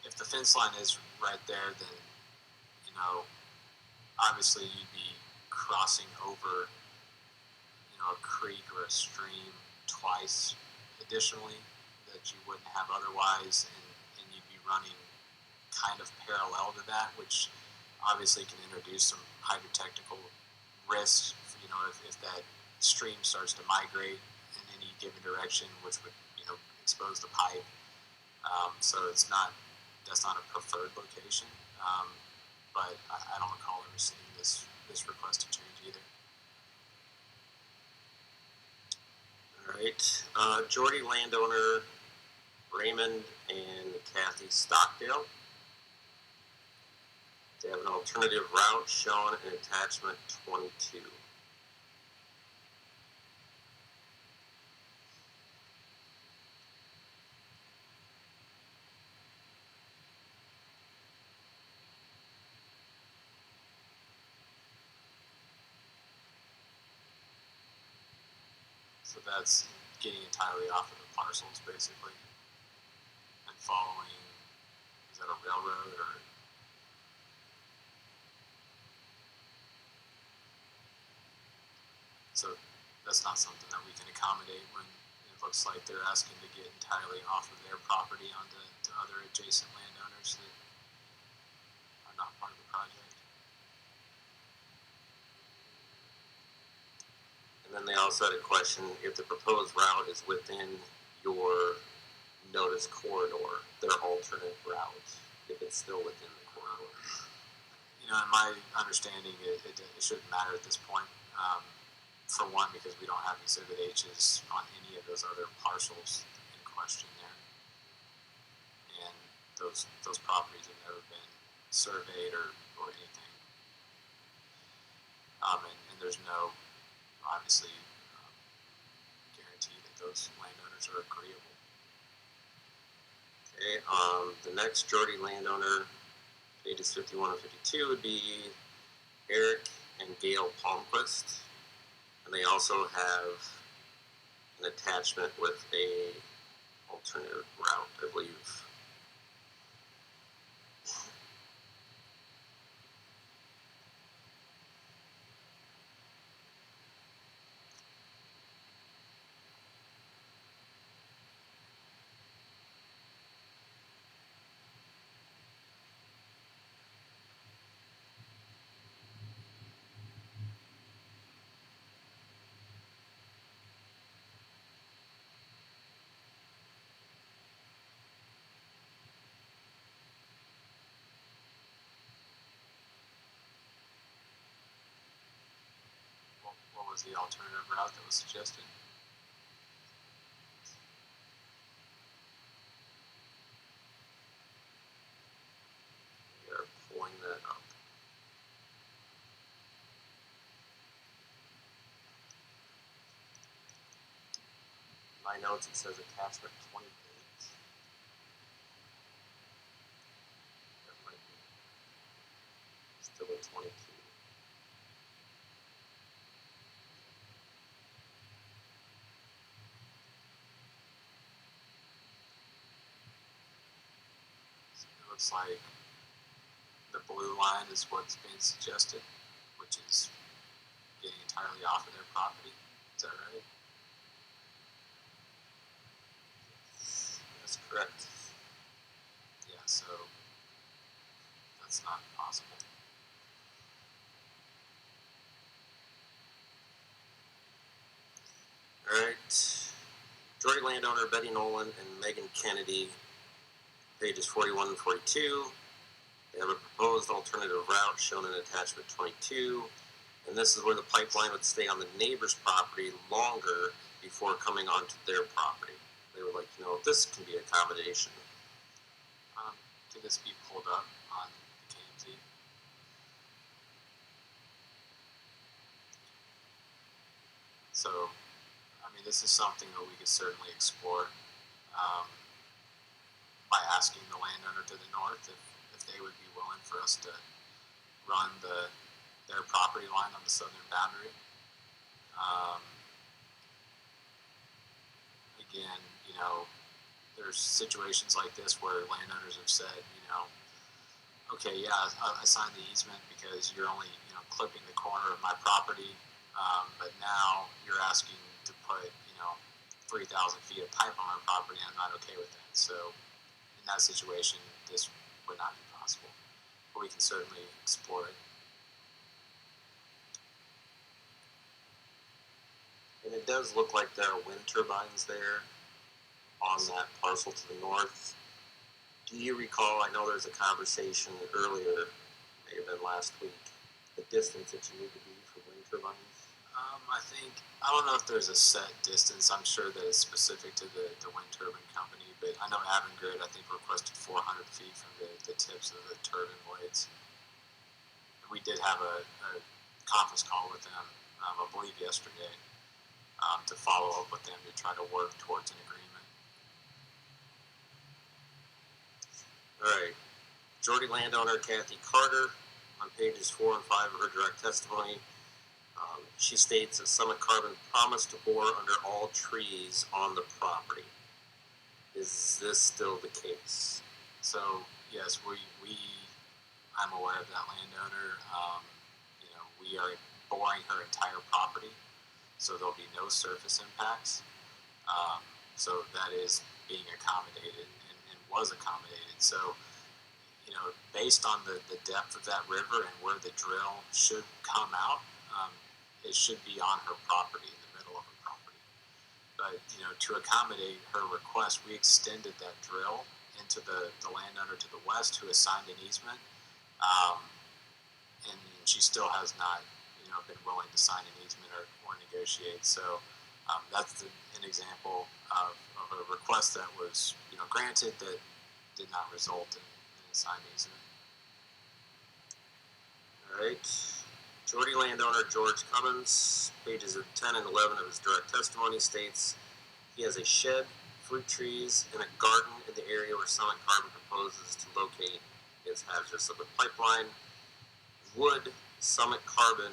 if the fence line is right there, then, you know, obviously you'd be crossing over, you know, a creek or a stream twice additionally that you wouldn't have otherwise, and you'd be running kind of parallel to that, which obviously can introduce some hydrotechnical risks, you know, if that stream starts to migrate in any given direction, which would, you know, expose the pipe. So that's not a preferred location. But I don't recall ever seeing this request to change either. All right. Jorde landowner Raymond and Kathy Stockdale. They have an alternative route shown in attachment 22. So that's getting entirely off of the parcels, basically, and following. Is that a railroad or? So that's not something that we can accommodate when it looks like they're asking to get entirely off of their property onto other adjacent landowners that are not part of the project. And then they also had a question if the proposed route is within your notice corridor, their alternate route, if it's still within the corridor. You know, in my understanding, it shouldn't matter at this point. For one, because we don't have Exhibit H's on any of those other parcels in question there, and those properties have never been surveyed or anything, and there's no obviously guarantee that those landowners are agreeable. Okay. The next Jorde landowner, pages 51 and 52, would be Erik and Gail Palmquist. And they also have an attachment with a alternative route, I believe. What was the alternative route that was suggested? We are pulling that up. In my notes, it says attachment 28. That might be still in 22. It looks like the blue line is what's being suggested, which is getting entirely off of their property. Is that right? That's correct. Yeah, so that's not possible. All right. Jorde landowner Betty Nolan and Megan Kennedy, pages 41 and 42. They have a proposed alternative route shown in attachment 22. And this is where the pipeline would stay on the neighbor's property longer before coming onto their property. They were like, you know, this can be accommodation. Can this be pulled up on the KMZ? So, I mean, this is something that we could certainly explore by asking the landowner to the north if they would be willing for us to run their property line on the southern boundary. Again, you know, there's situations like this where landowners have said, okay, yeah, I signed the easement because you're only, clipping the corner of my property, but now you're asking to put, 3,000 feet of pipe on our property. I'm not okay with that. So in that situation, this would not be possible. But we can certainly explore it. And it does look like there are wind turbines there on that parcel to the north. Do you recall, I know there's a conversation earlier, may have been last week, the distance that you need to be for wind turbines? I don't know if there's a set distance. I'm sure that it's specific to the wind turbine company, but I know Avangrid, I think, requested 400 feet from the tips of the turbine blades. We did have a conference call with them, I believe yesterday, to follow up with them to try to work towards an agreement. All right. Jorde landowner Kathy Carter, on pages 4 and 5 of her direct testimony, she states that Summit Carbon promised to bore under all trees on the property. Is this still the case? So yes, I'm aware of that landowner. We are boring her entire property, so there'll be no surface impacts. So that is being accommodated and was accommodated. So, based on the depth of that river and where the drill should come out, it should be on her property, in the middle of her property. But, to accommodate her request, we extended that drill into the landowner to the west who assigned an easement. And she still has not, been willing to sign an easement or negotiate. So that's an example of a request that was, granted that did not result in a signed easement. All right. Jorde landowner George Cummins, pages 10 and 11 of his direct testimony, states he has a shed, fruit trees, and a garden in the area where Summit Carbon proposes to locate its hazardous liquid pipeline. Would Summit Carbon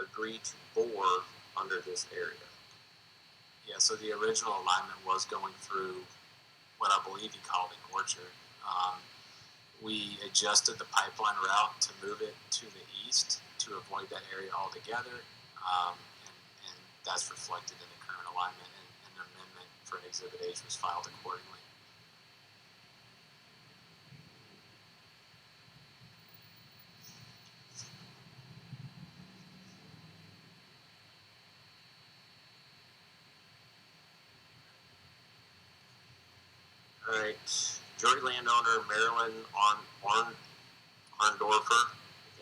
agree to bore under this area? Yeah, so the original alignment was going through what I believe he called an orchard. We adjusted the pipeline route to move it to the east to avoid that area altogether, and that's reflected in the current alignment, and an amendment for an Exhibit H was filed accordingly. All right. Jorde landowner Marilyn Orndorfer,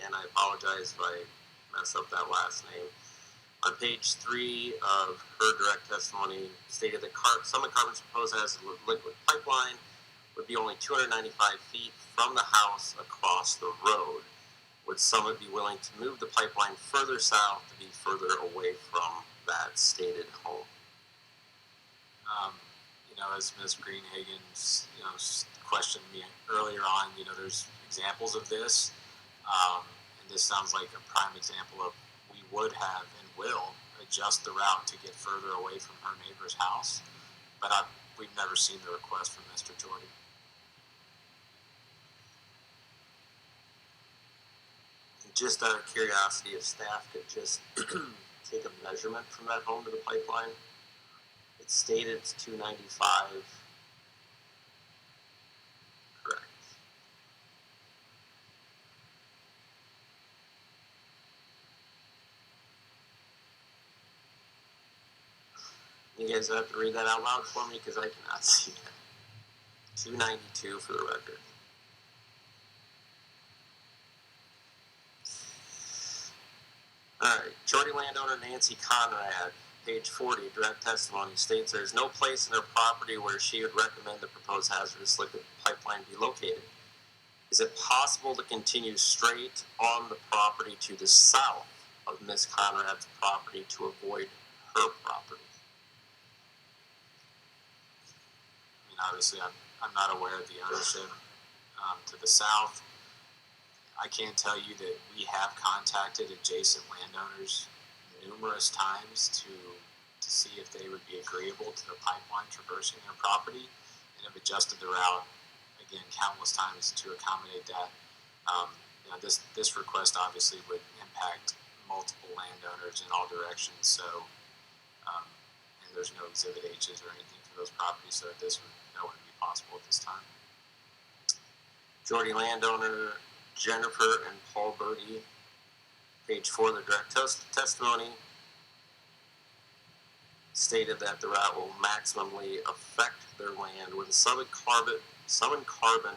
and I apologize if I mess up that last name, on page 3 of her direct testimony stated that Summit Carbon's proposed as a liquid pipeline would be only 295 feet from the house across the road. Would Summit be willing to move the pipeline further south to be further away from that stated home? As Ms. Greenhagen's, questioned me earlier on, there's examples of this, and this sounds like a prime example of we would have and will adjust the route to get further away from her neighbor's house, but we've never seen the request from Mr. Jorde. Just out of curiosity, if staff could just take a measurement from that home to the pipeline. It's stated it's 295. Correct. You guys have to read that out loud for me because I cannot see that. 292 for the record. All right. Jorde landowner Nancy Conrad, page 40, direct testimony, states there is no place in her property where she would recommend the proposed hazardous liquid pipeline be located. Is it possible to continue straight on the property to the south of Ms. Conrad's property to avoid her property? Obviously, I'm not aware of the ownership to the south. I can tell you that we have contacted adjacent landowners numerous times to see if they would be agreeable to the pipeline traversing their property, and have adjusted the route again countless times to accommodate that. This request obviously would impact multiple landowners in all directions. So, and there's no exhibit H's or anything for those properties, so that wouldn't be possible at this time. Jorde landowner Jennifer and Paul Bodie, page 4 of the direct testimony, stated that the route will maximally affect their land. Would Summit Carbon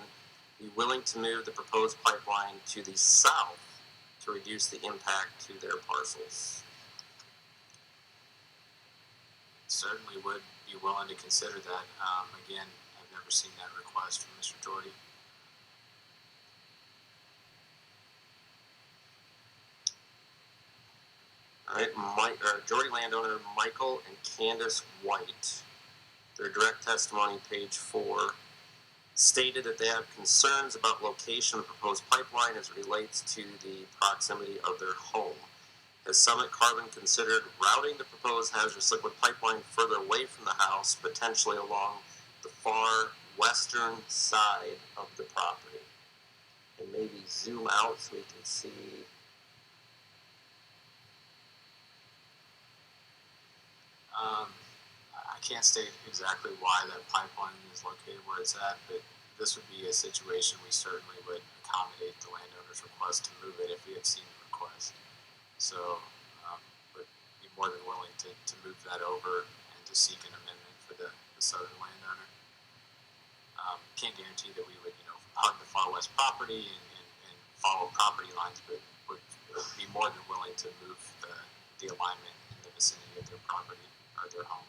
be willing to move the proposed pipeline to the south to reduce the impact to their parcels? Certainly would be willing to consider that. Again, I've never seen that request from Mr. Jorde. All right, Jorde landowner Michael and Candace White, their direct testimony, page 4, stated that they have concerns about location of the proposed pipeline as it relates to the proximity of their home. Has Summit Carbon considered routing the proposed hazardous liquid pipeline further away from the house, potentially along the far western side of the property? And maybe zoom out so we can see. I can't state exactly why that pipeline is located where it's at, but this would be a situation we certainly would accommodate the landowner's request to move it if we had seen the request. So would be more than willing to move that over and to seek an amendment for the southern landowner. Can't guarantee that we would, hug the far west property and follow property lines, but would be more than willing to move the alignment in the vicinity of their property or their home.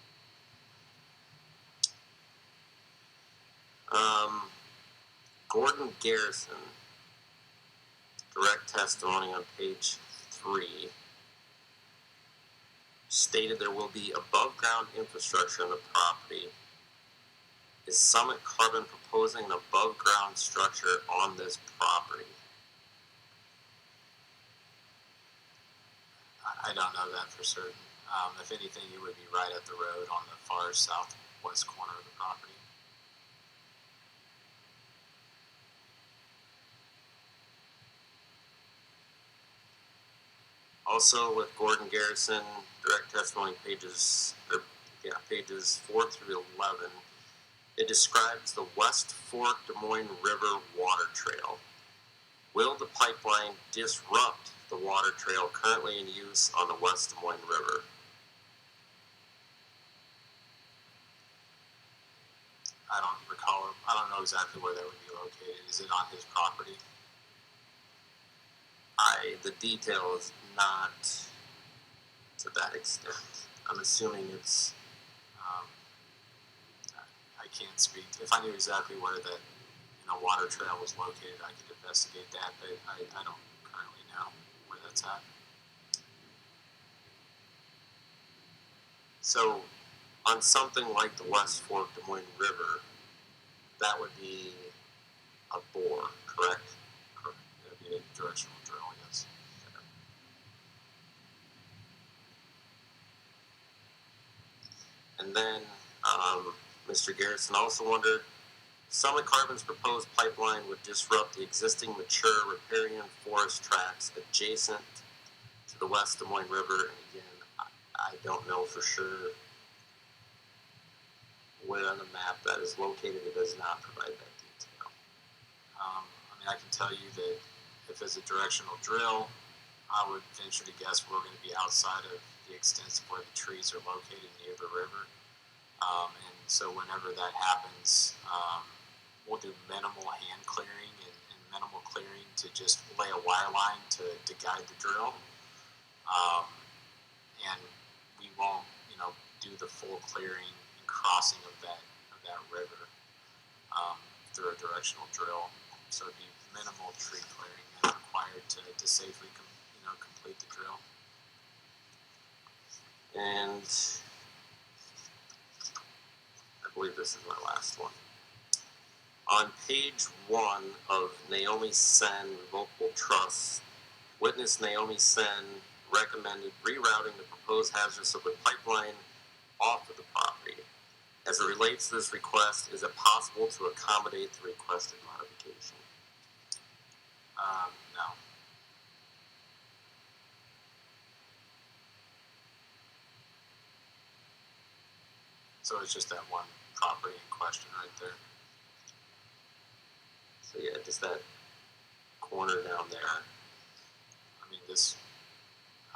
Gordon Garrison, direct testimony on page 3, stated there will be above ground infrastructure on the property. Is Summit Carbon proposing an above ground structure on this property? I don't know that for certain. If anything, it would be right at the road on the far southwest corner of the property. Also, with Gordon Garrison, direct testimony pages 4 through 11, it describes the West Fork Des Moines River water trail. Will the pipeline disrupt the water trail currently in use on the West Des Moines River? I don't recall. I don't know exactly where that would be located. Is it on his property? The detail is not to that extent. I'm assuming it's. I can't speak. If I knew exactly where that water trail was located, I could investigate that, but I don't currently know where that's at. So, on something like the West Fork Des Moines River, that would be a bore, correct? Correct. That would be a directional drill, yes. And then Mr. Garrison also wondered, Summit Carbon's proposed pipeline would disrupt the existing mature riparian forest tracts adjacent to the West Des Moines River. And again, I don't know for sure where on the map that is located. It does not provide that detail. I can tell you that if it's a directional drill, I would venture to guess we're going to be outside of the extents of where the trees are located near the river. And so whenever that happens, we'll do minimal hand clearing and minimal clearing to just lay a wire line to guide the drill. And we won't, do the full clearing and crossing of that river through a directional drill. So it'd be minimal tree clearing and required to safely complete the drill. And I believe this is my last one. On page 1 of Naomi Sen Revocable Trust, witness Naomi Sen recommended rerouting the proposed hazardous liquid pipeline off of the property. As it relates to this request, is it possible to accommodate the requested modification? No. So it's just that one property in question right there. So yeah, just that corner down there. I mean,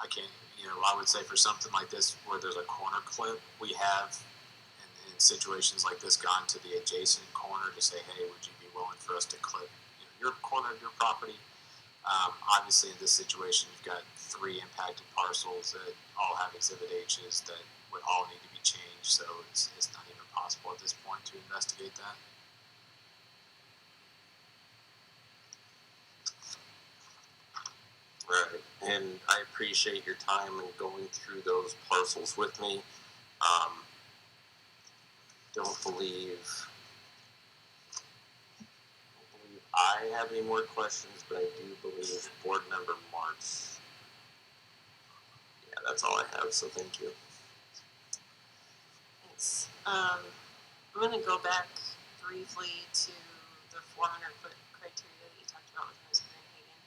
I can't, I would say for something like this where there's a corner clip, we have in situations like this gone to the adjacent corner to say, hey, would you be willing for us to clip your corner of your property? Obviously, in this situation, you've got 3 impacted parcels that all have Exhibit H's that would all need to be changed, so it's not even possible at this point to investigate that. Right, and I appreciate your time in going through those parcels with me. Don't believe I have any more questions, but I do believe Board Member Marks. Yeah, that's all I have, so thank you. Thanks. I'm going to go back briefly to the 400-foot criteria that you talked about with Ms. Greenhagen.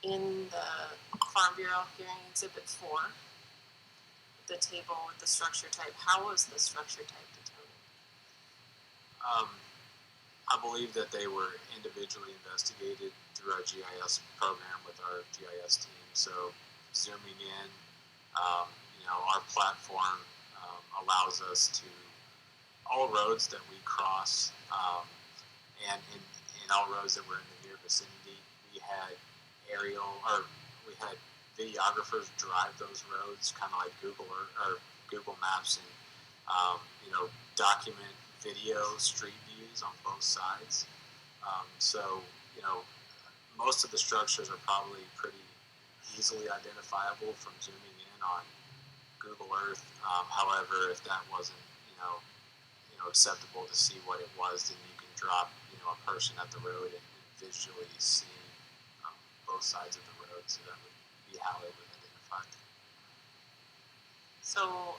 In the Farm Bureau hearing Exhibit 4, the table with the structure type, how was the structure type determined? I believe that they were individually investigated through our GIS program with our GIS team. So zooming in, our platform allows us to all roads that we cross, and in all roads that were in the near vicinity, we had we had videographers drive those roads, kind of like Google Maps, and document video street views on both sides. So most of the structures are probably pretty easily identifiable from zooming in on Google Earth. However, if that wasn't acceptable to see what it was, then you can drop a person at the road and visually see both sides of the road, so that would be how it was identified. So,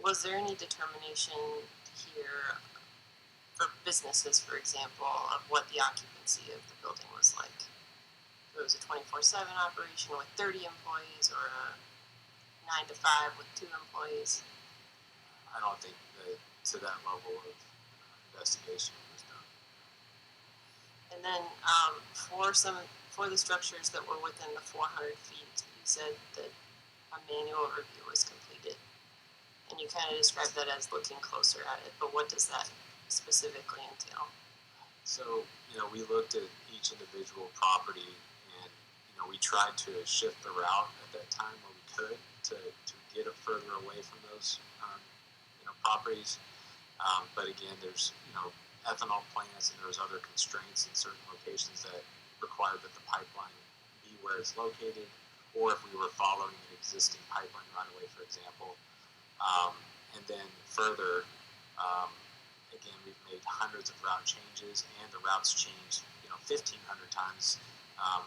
was there any determination here for businesses, for example, of what the occupancy of the building was like? If it was a 24/7 operation with 30 employees or a 9 to 5 with 2 employees? I don't think that to that level of investigation was done. And then for the structures that were within the 400 feet, you said that a manual review was completed, and you kind of described that as looking closer at it. But what does that specifically entail? So we looked at each individual property, and we tried to shift the route at that time where we could to get it further away from those properties. But again, there's ethanol plants, and there's other constraints in certain locations that require that the pipeline be where it's located, or if we were following an existing pipeline right away, for example. And then further, again, we've made hundreds of route changes, and the routes changed 1,500 times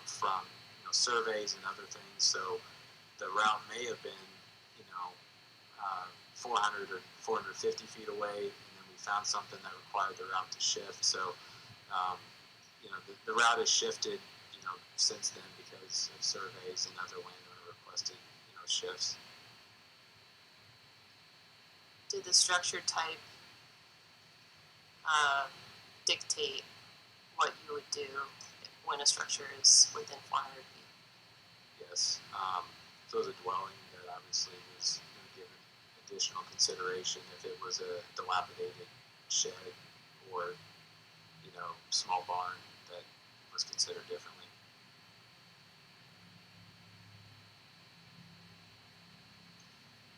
from surveys and other things. So the route may have been 400 or 450 feet away, and then we found something that required the route to shift. So the route has shifted since then because of surveys and other landowner requested shifts. Did the structure type dictate what you would do when a structure is within 400 feet? Yes. If it was a dwelling, that obviously was given additional consideration. If it was a dilapidated shed or small barn, that was considered differently.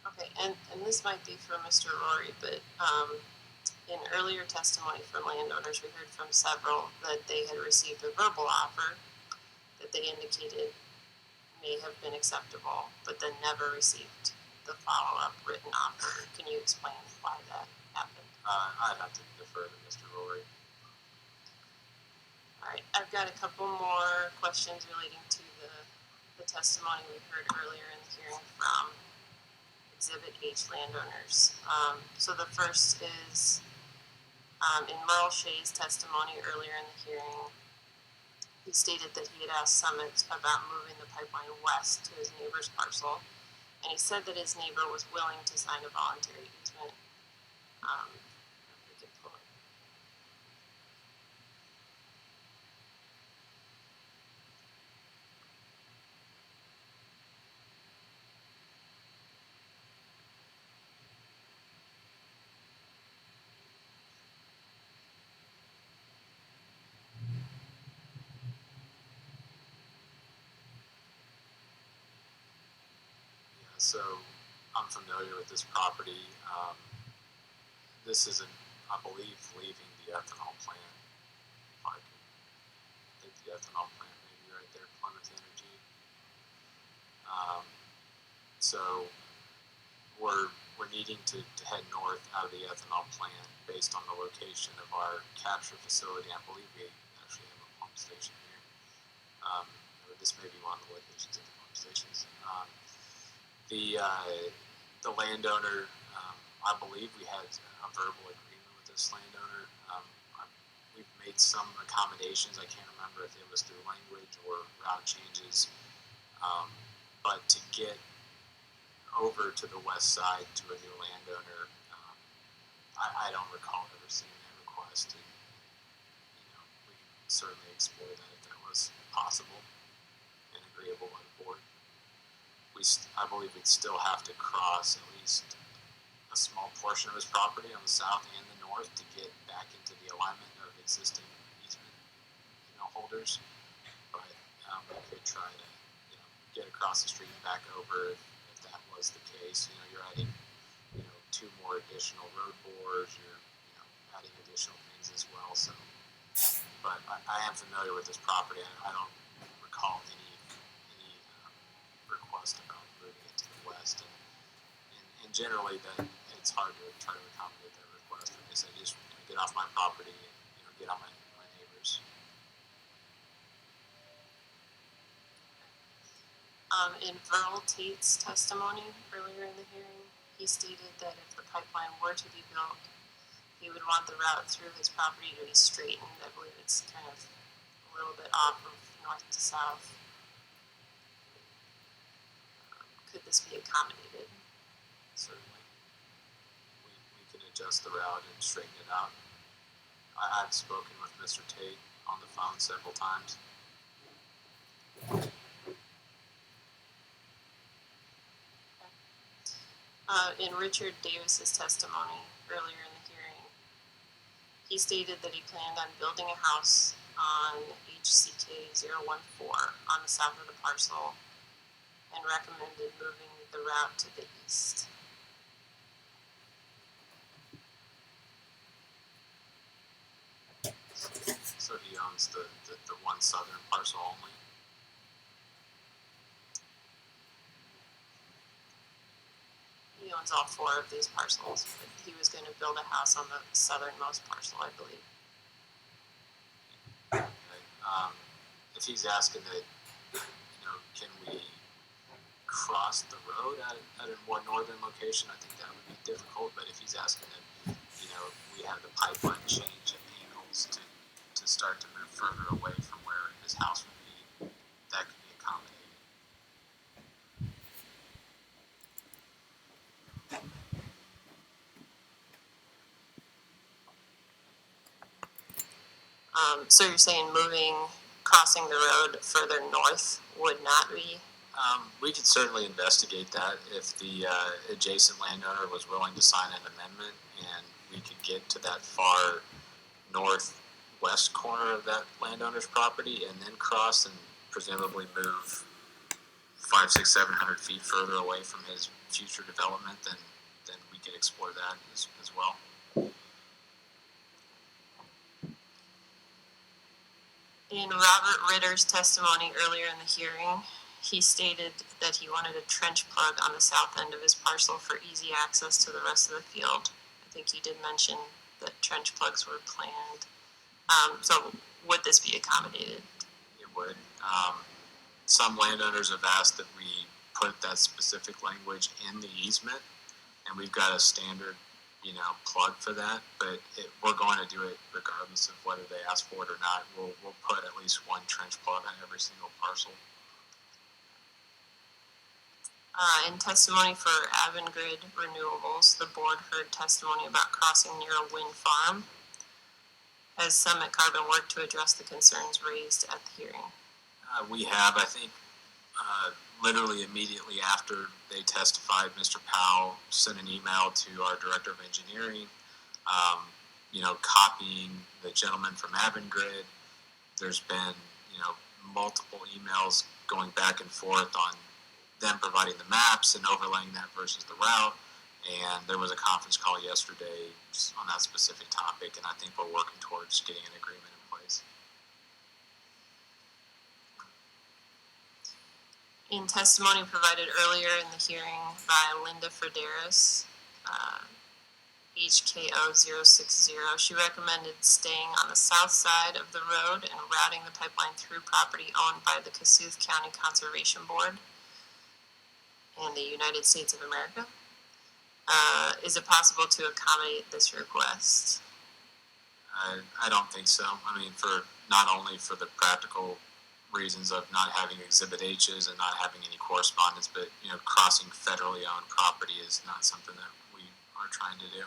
Okay, and this might be for Mr. Rory, but in earlier testimony from landowners, we heard from several that they had received a verbal offer that they indicated may have been acceptable, but then never received the follow-up written offer. Can you explain why that happened? I'd have to defer to Mr. Rory. All right, I've got a couple more questions relating to the testimony we heard earlier in the hearing from the Exhibit H landowners. So the first is in Merle Shea's testimony earlier in the hearing. He stated that he had asked Summit about moving the pipeline west to his neighbor's parcel, and he said that his neighbor was willing to sign a voluntary easement. If we could pull it. So I'm familiar with this property. This isn't, I believe, leaving the ethanol plant. I think the ethanol plant may be right there, Plymouth Energy. So we're needing to head north out of the ethanol plant based on the location of our capture facility. I believe we actually have a pump station here. Or this may be one of the locations of the pump stations. The landowner, I believe we had a verbal agreement with this landowner. We've made some accommodations. I can't remember if it was through language or route changes. But to get over to the west side to a new landowner, I don't recall ever seeing that request. And, we can certainly explore that if that was possible and agreeable by the board. I believe we'd still have to cross at least a small portion of his property on the south and the north to get back into the alignment of existing easement, holders. But we could try to, get across the street and back over if that was the case. You're adding, 2 more additional road bores. You're, adding additional things as well. So, but I am familiar with this property. I don't recall any request about moving it to the west, and generally that it's hard to try to accommodate that request. Like I said, just get off my property and get on my neighbors. In Verl Tate's testimony earlier in the hearing, he stated that if the pipeline were to be built, he would want the route through his property to be straightened. I believe it's kind of a little bit off of north to south. Could this be accommodated? Certainly, we can adjust the route and straighten it out. I've spoken with Mr. Tate on the phone several times. In Richard Davis's testimony earlier in the hearing, he stated that he planned on building a house on HCK 014 on the south of the parcel and recommended moving the route to the east. So he owns the one southern parcel only? He owns all 4 of these parcels, but he was going to build a house on the southernmost parcel, I believe. Okay. If he's asking that, can we cross the road at a more northern location, I think that would be difficult. But if he's asking that, we have the pipeline change at angles to start to move further away from where his house would be, that could be accommodated. So you're saying crossing the road further north would not be? We could certainly investigate that if the adjacent landowner was willing to sign an amendment and we could get to that far northwest corner of that landowner's property and then cross and presumably move 500, 600, 700 feet further away from his future development, then we could explore that as well. In Robert Ritter's testimony earlier in the hearing, he stated that he wanted a trench plug on the south end of his parcel for easy access to the rest of the field. I think he did mention that trench plugs were planned. So would this be accommodated? It would. Some landowners have asked that we put that specific language in the easement and we've got a standard, plug for that. But we're going to do it regardless of whether they ask for it or not. We'll put at least one trench plug on every single parcel. In testimony for Avangrid Renewables, the board heard testimony about crossing near a wind farm. Has Summit Carbon worked to address the concerns raised at the hearing? We have, I think, literally immediately after they testified, Mr. Powell sent an email to our director of engineering, copying the gentleman from Avangrid. There's been, multiple emails going back and forth on them providing the maps and overlaying that versus the route. And there was a conference call yesterday on that specific topic, and I think we're working towards getting an agreement in place. In testimony provided earlier in the hearing by Linda Frederis, HKO 060, she recommended staying on the south side of the road and routing the pipeline through property owned by the Kossuth County Conservation Board and the United States of America. Is it possible to accommodate this request? I don't think so. I mean, not only for the practical reasons of not having Exhibit H's and not having any correspondence, but crossing federally owned property is not something that we are trying to do.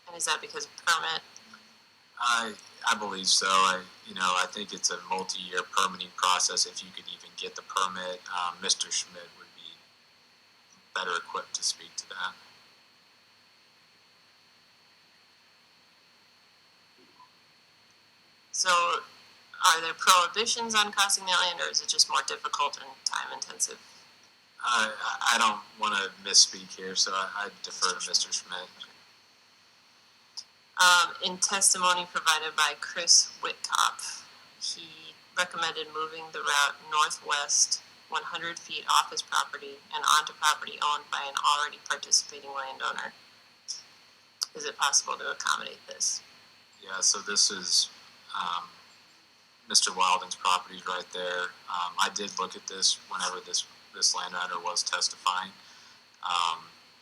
And is that because of permit? I believe so. I think it's a multi-year permitting process. If you could even get the permit, Mr. Schmidt would be better equipped to speak to that. So, are there prohibitions on crossing that land, or is it just more difficult and time intensive? I don't want to misspeak here, so I defer to Mr. Schmidt. In testimony provided by Chris Whitkopf, he recommended moving the route northwest 100 feet off his property and onto property owned by an already participating landowner. Is it possible to accommodate this? Yeah, so this is Mr. Wilding's property right there. I did look at this whenever this landowner was testifying.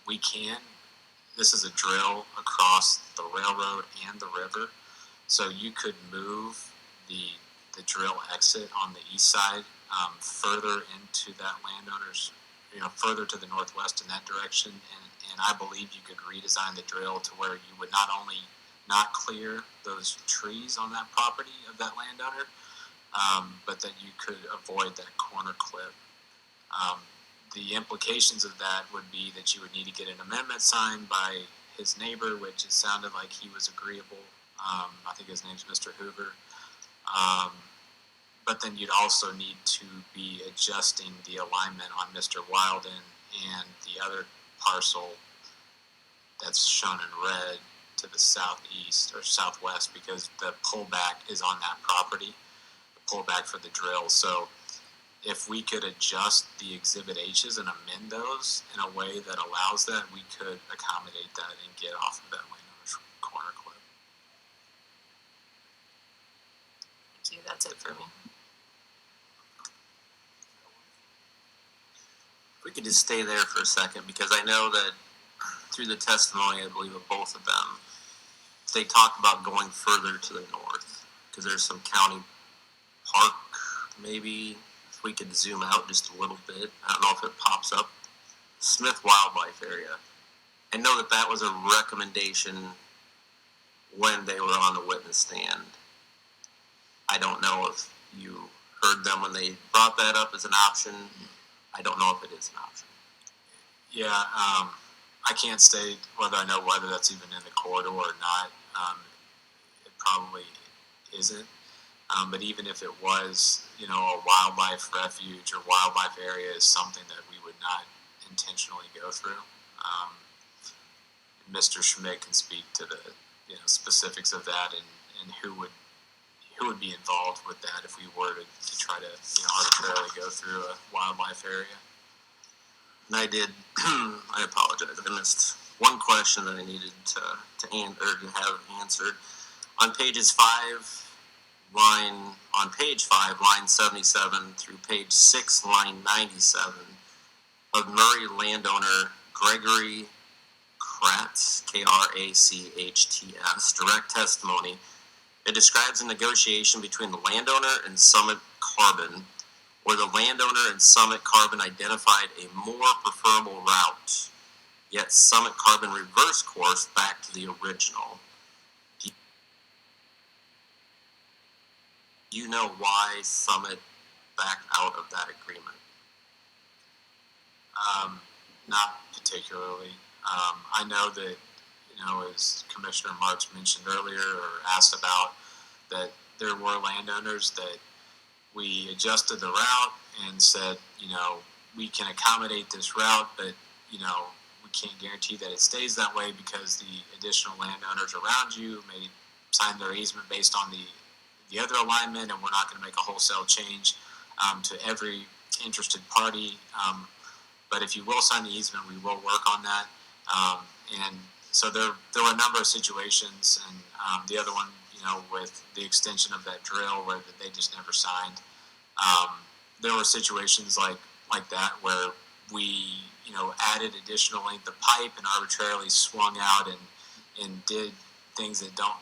We can. This is a drill across the railroad and the river, so you could move the drill exit on the east side further into that landowner's, further to the northwest in that direction, and I believe you could redesign the drill to where you would not only not clear those trees on that property of that landowner, but that you could avoid that corner clip. The implications of that would be that you would need to get an amendment signed by his neighbor, which it sounded like he was agreeable. I think his name's Mr. Hoover. But then you'd also need to be adjusting the alignment on Mr. Wilden and the other parcel that's shown in red to the southeast or southwest, because the pullback is on that property, the pullback for the drill. So if we could adjust the Exhibit H's and amend those in a way that allows that, we could accommodate that and get off of that landowner's corner clip. Thank you. That's it for me. If we could just stay there for a second, because I know that through the testimony, I believe, of both of them, they talked about going further to the north, because there's some county park, maybe. If we could zoom out just a little bit, I don't know if it pops up, Smith Wildlife Area. I know that that was a recommendation when they were on the witness stand. I don't know if you heard them when they brought that up as an option. I don't know if it is an option. Yeah, I can't say whether I know whether that's even in the corridor or not. It probably isn't. But even if it was, a wildlife refuge or wildlife area is something that we would not intentionally go through. Mr. Schmidt can speak to the specifics of that and who would be involved with that if we were to try to arbitrarily go through a wildlife area. And I did, I apologize, I missed one question that I needed to have answered. On pages 5 on page 5, line 77 through page 6, line 97 of Murray landowner Gregory Kratz, Krachts, direct testimony. It describes a negotiation between the landowner and Summit Carbon, where the landowner and Summit Carbon identified a more preferable route, yet Summit Carbon reversed course back to the original. Do you know why Summit backed out of that agreement? Not particularly. I know that, as Commissioner Marks mentioned earlier or asked about, that there were landowners that we adjusted the route and said, we can accommodate this route, but, we can't guarantee that it stays that way because the additional landowners around you may sign their easement based on the other alignment, and we're not going to make a wholesale change to every interested party. But if you will sign the easement, we will work on that. And so there were a number of situations, and the other one, with the extension of that drill where they just never signed. There were situations like that where we, added additional length of pipe and arbitrarily swung out and did things that don't,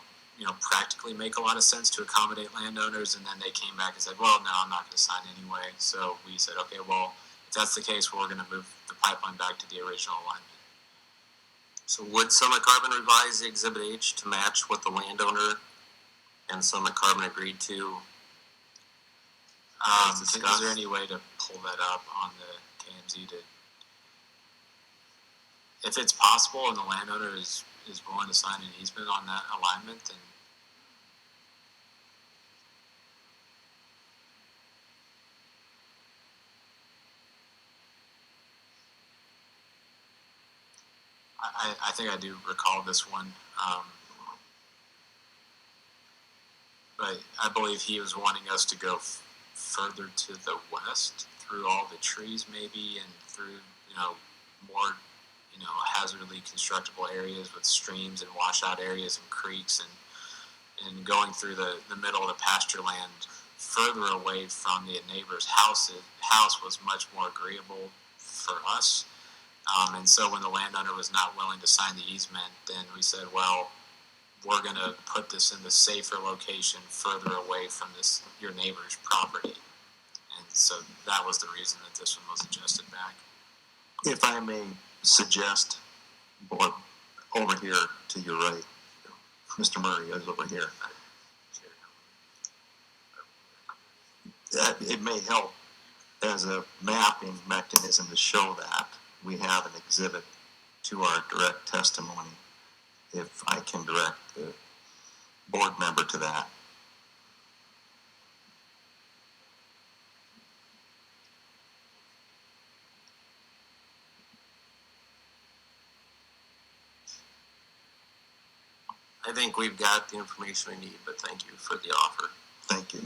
practically make a lot of sense to accommodate landowners. And then they came back and said, well, no, I'm not going to sign anyway. So we said, okay, well, if that's the case, we're going to move the pipeline back to the original alignment. So would Summit Carbon revise the Exhibit H to match what the landowner and Summit Carbon agreed to? Is there any way to pull that up on the KMZ if it's possible and the landowner is willing to sign an easement on that alignment, then I think I do recall this one. But I believe he was wanting us to go further to the west through all the trees maybe, and through, more, hazardly constructible areas with streams and washout areas and creeks, and going through the middle of the pasture land further away from the neighbor's house was much more agreeable for us. And so when the landowner was not willing to sign the easement, then we said, well, we're going to put this in the safer location further away from your neighbor's property. And so that was the reason that this one was adjusted back. If I may suggest, board, over here to your right, Mr. Murray is over here. It may help as a mapping mechanism to show that we have an exhibit to our direct testimony, if I can direct the board member to that. I think we've got the information we need, but thank you for the offer. Thank you.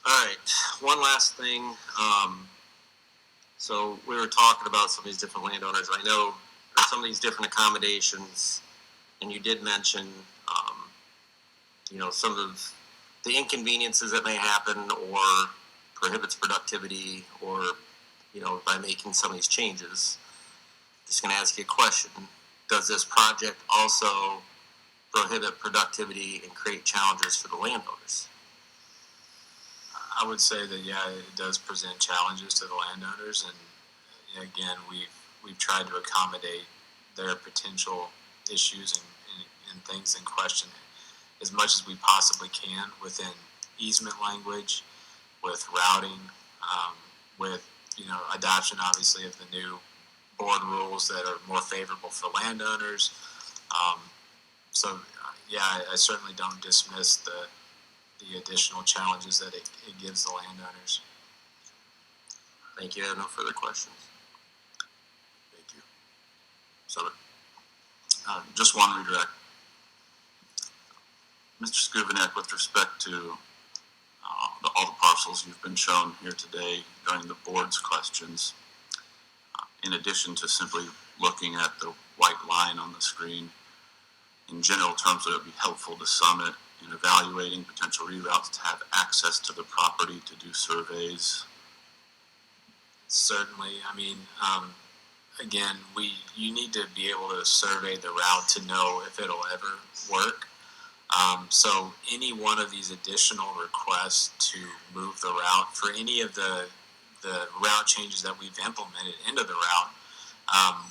All right, one last thing. So we were talking about some of these different landowners. I know there's some of these different accommodations, and you did mention, some of the inconveniences that may happen or prohibits productivity or, by making some of these changes. Just going to ask you a question. Does this project also prohibit productivity and create challenges for the landowners? I would say that, yeah, it does present challenges to the landowners, and again, we've tried to accommodate their potential issues and things in question as much as we possibly can within easement language, with routing, with adoption obviously of the new board rules that are more favorable for landowners. So yeah, I certainly don't dismiss the additional challenges that it gives the landowners. Thank you. I have no further questions. Thank you. Summit. Just one redirect. Mr. Schovanec, with respect to all the parcels you've been shown here today during the board's questions, in addition to simply looking at the white line on the screen, in general terms, would it be helpful to Summit in evaluating potential reroutes to have access to the property to do surveys? Certainly. I mean, again, you need to be able to survey the route to know if it'll ever work. So any one of these additional requests to move the route for any of the route changes that we've implemented into the route,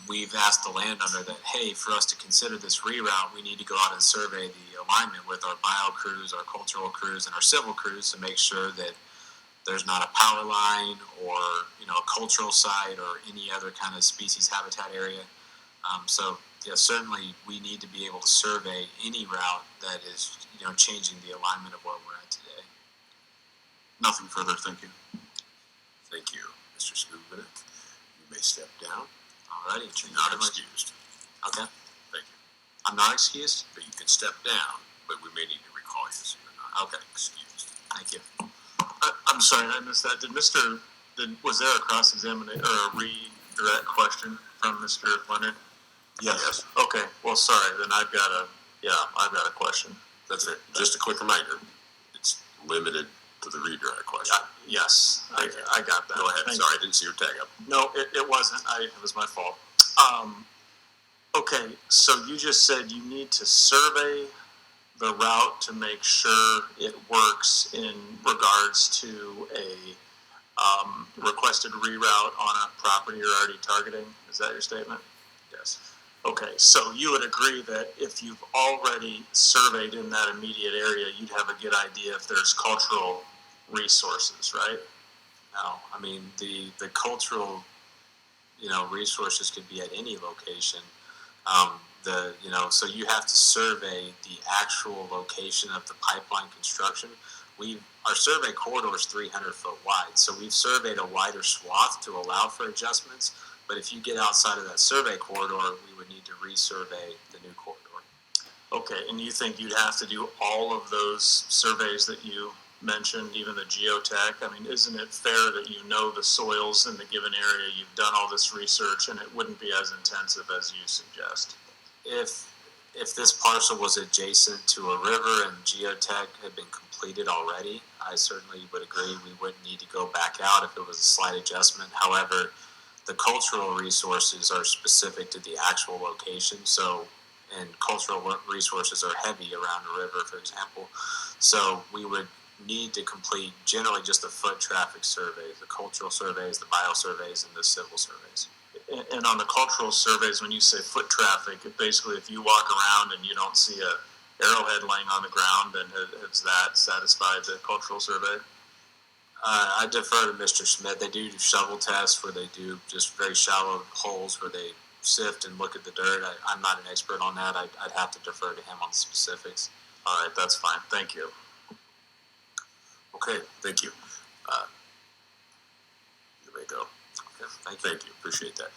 we've asked the landowner that, hey, for us to consider this reroute, we need to go out and survey the alignment with our bio crews, our cultural crews, and our civil crews to make sure that there's not a power line or, you know, a cultural site or any other kind of species habitat area. So yeah, certainly we need to be able to survey any route that is, you know, changing the alignment of where we're at today. Nothing further, thank you. Thank you, Mr. Schovanec. You may step down. Alrighty, You're not excused. Okay, Thank you. I'm not excused. But you can step down, but we may need to recall you so you're not excused. Thank you. I'm sorry, I missed that. Was there a cross-examination or a redirect question from Mr. Leonard? Yes. Okay, well, sorry, then I've got a question. That's it. Just a quick reminder. It's limited to the redirect question. Yes, I got that. Go ahead. Thank Sorry, you. I didn't see your tag up. No, it wasn't. It was my fault. Okay, so you just said you need to survey the route to make sure it works in regards to a requested reroute on a property you're already targeting. Is that your statement? Yes. Okay, so you would agree that if you've already surveyed in that immediate area, you'd have a good idea if there's cultural resources, right? No, I mean the cultural, you know, resources could be at any location. So you have to survey the actual location of the pipeline construction. Our survey corridor is 300 foot wide, so we've surveyed a wider swath to allow for adjustments. But if you get outside of that survey corridor, we would need to resurvey the new corridor. Okay, and you think you'd have to do all of those surveys that you mentioned, even the geotech? I mean, isn't it fair that you know the soils in the given area, you've done all this research, and it wouldn't be as intensive as you suggest? If this parcel was adjacent to a river and geotech had been completed already, I certainly would agree we wouldn't need to go back out if it was a slight adjustment. However, the cultural resources are specific to the actual location, and cultural resources are heavy around a river, for example. So we would need to complete generally just the foot traffic surveys, the cultural surveys, the bio surveys, and the civil surveys. And on the cultural surveys, when you say foot traffic, basically if you walk around and you don't see a arrowhead laying on the ground, then has that satisfied the cultural survey? I defer to Mr. Schmidt. They do shovel tests where they do just very shallow holes where they sift and look at the dirt. I'm not an expert on that. I'd have to defer to him on the specifics. All right, that's fine. Thank you. Okay, thank you. You may go. Okay, thank you. Thank you. Appreciate that.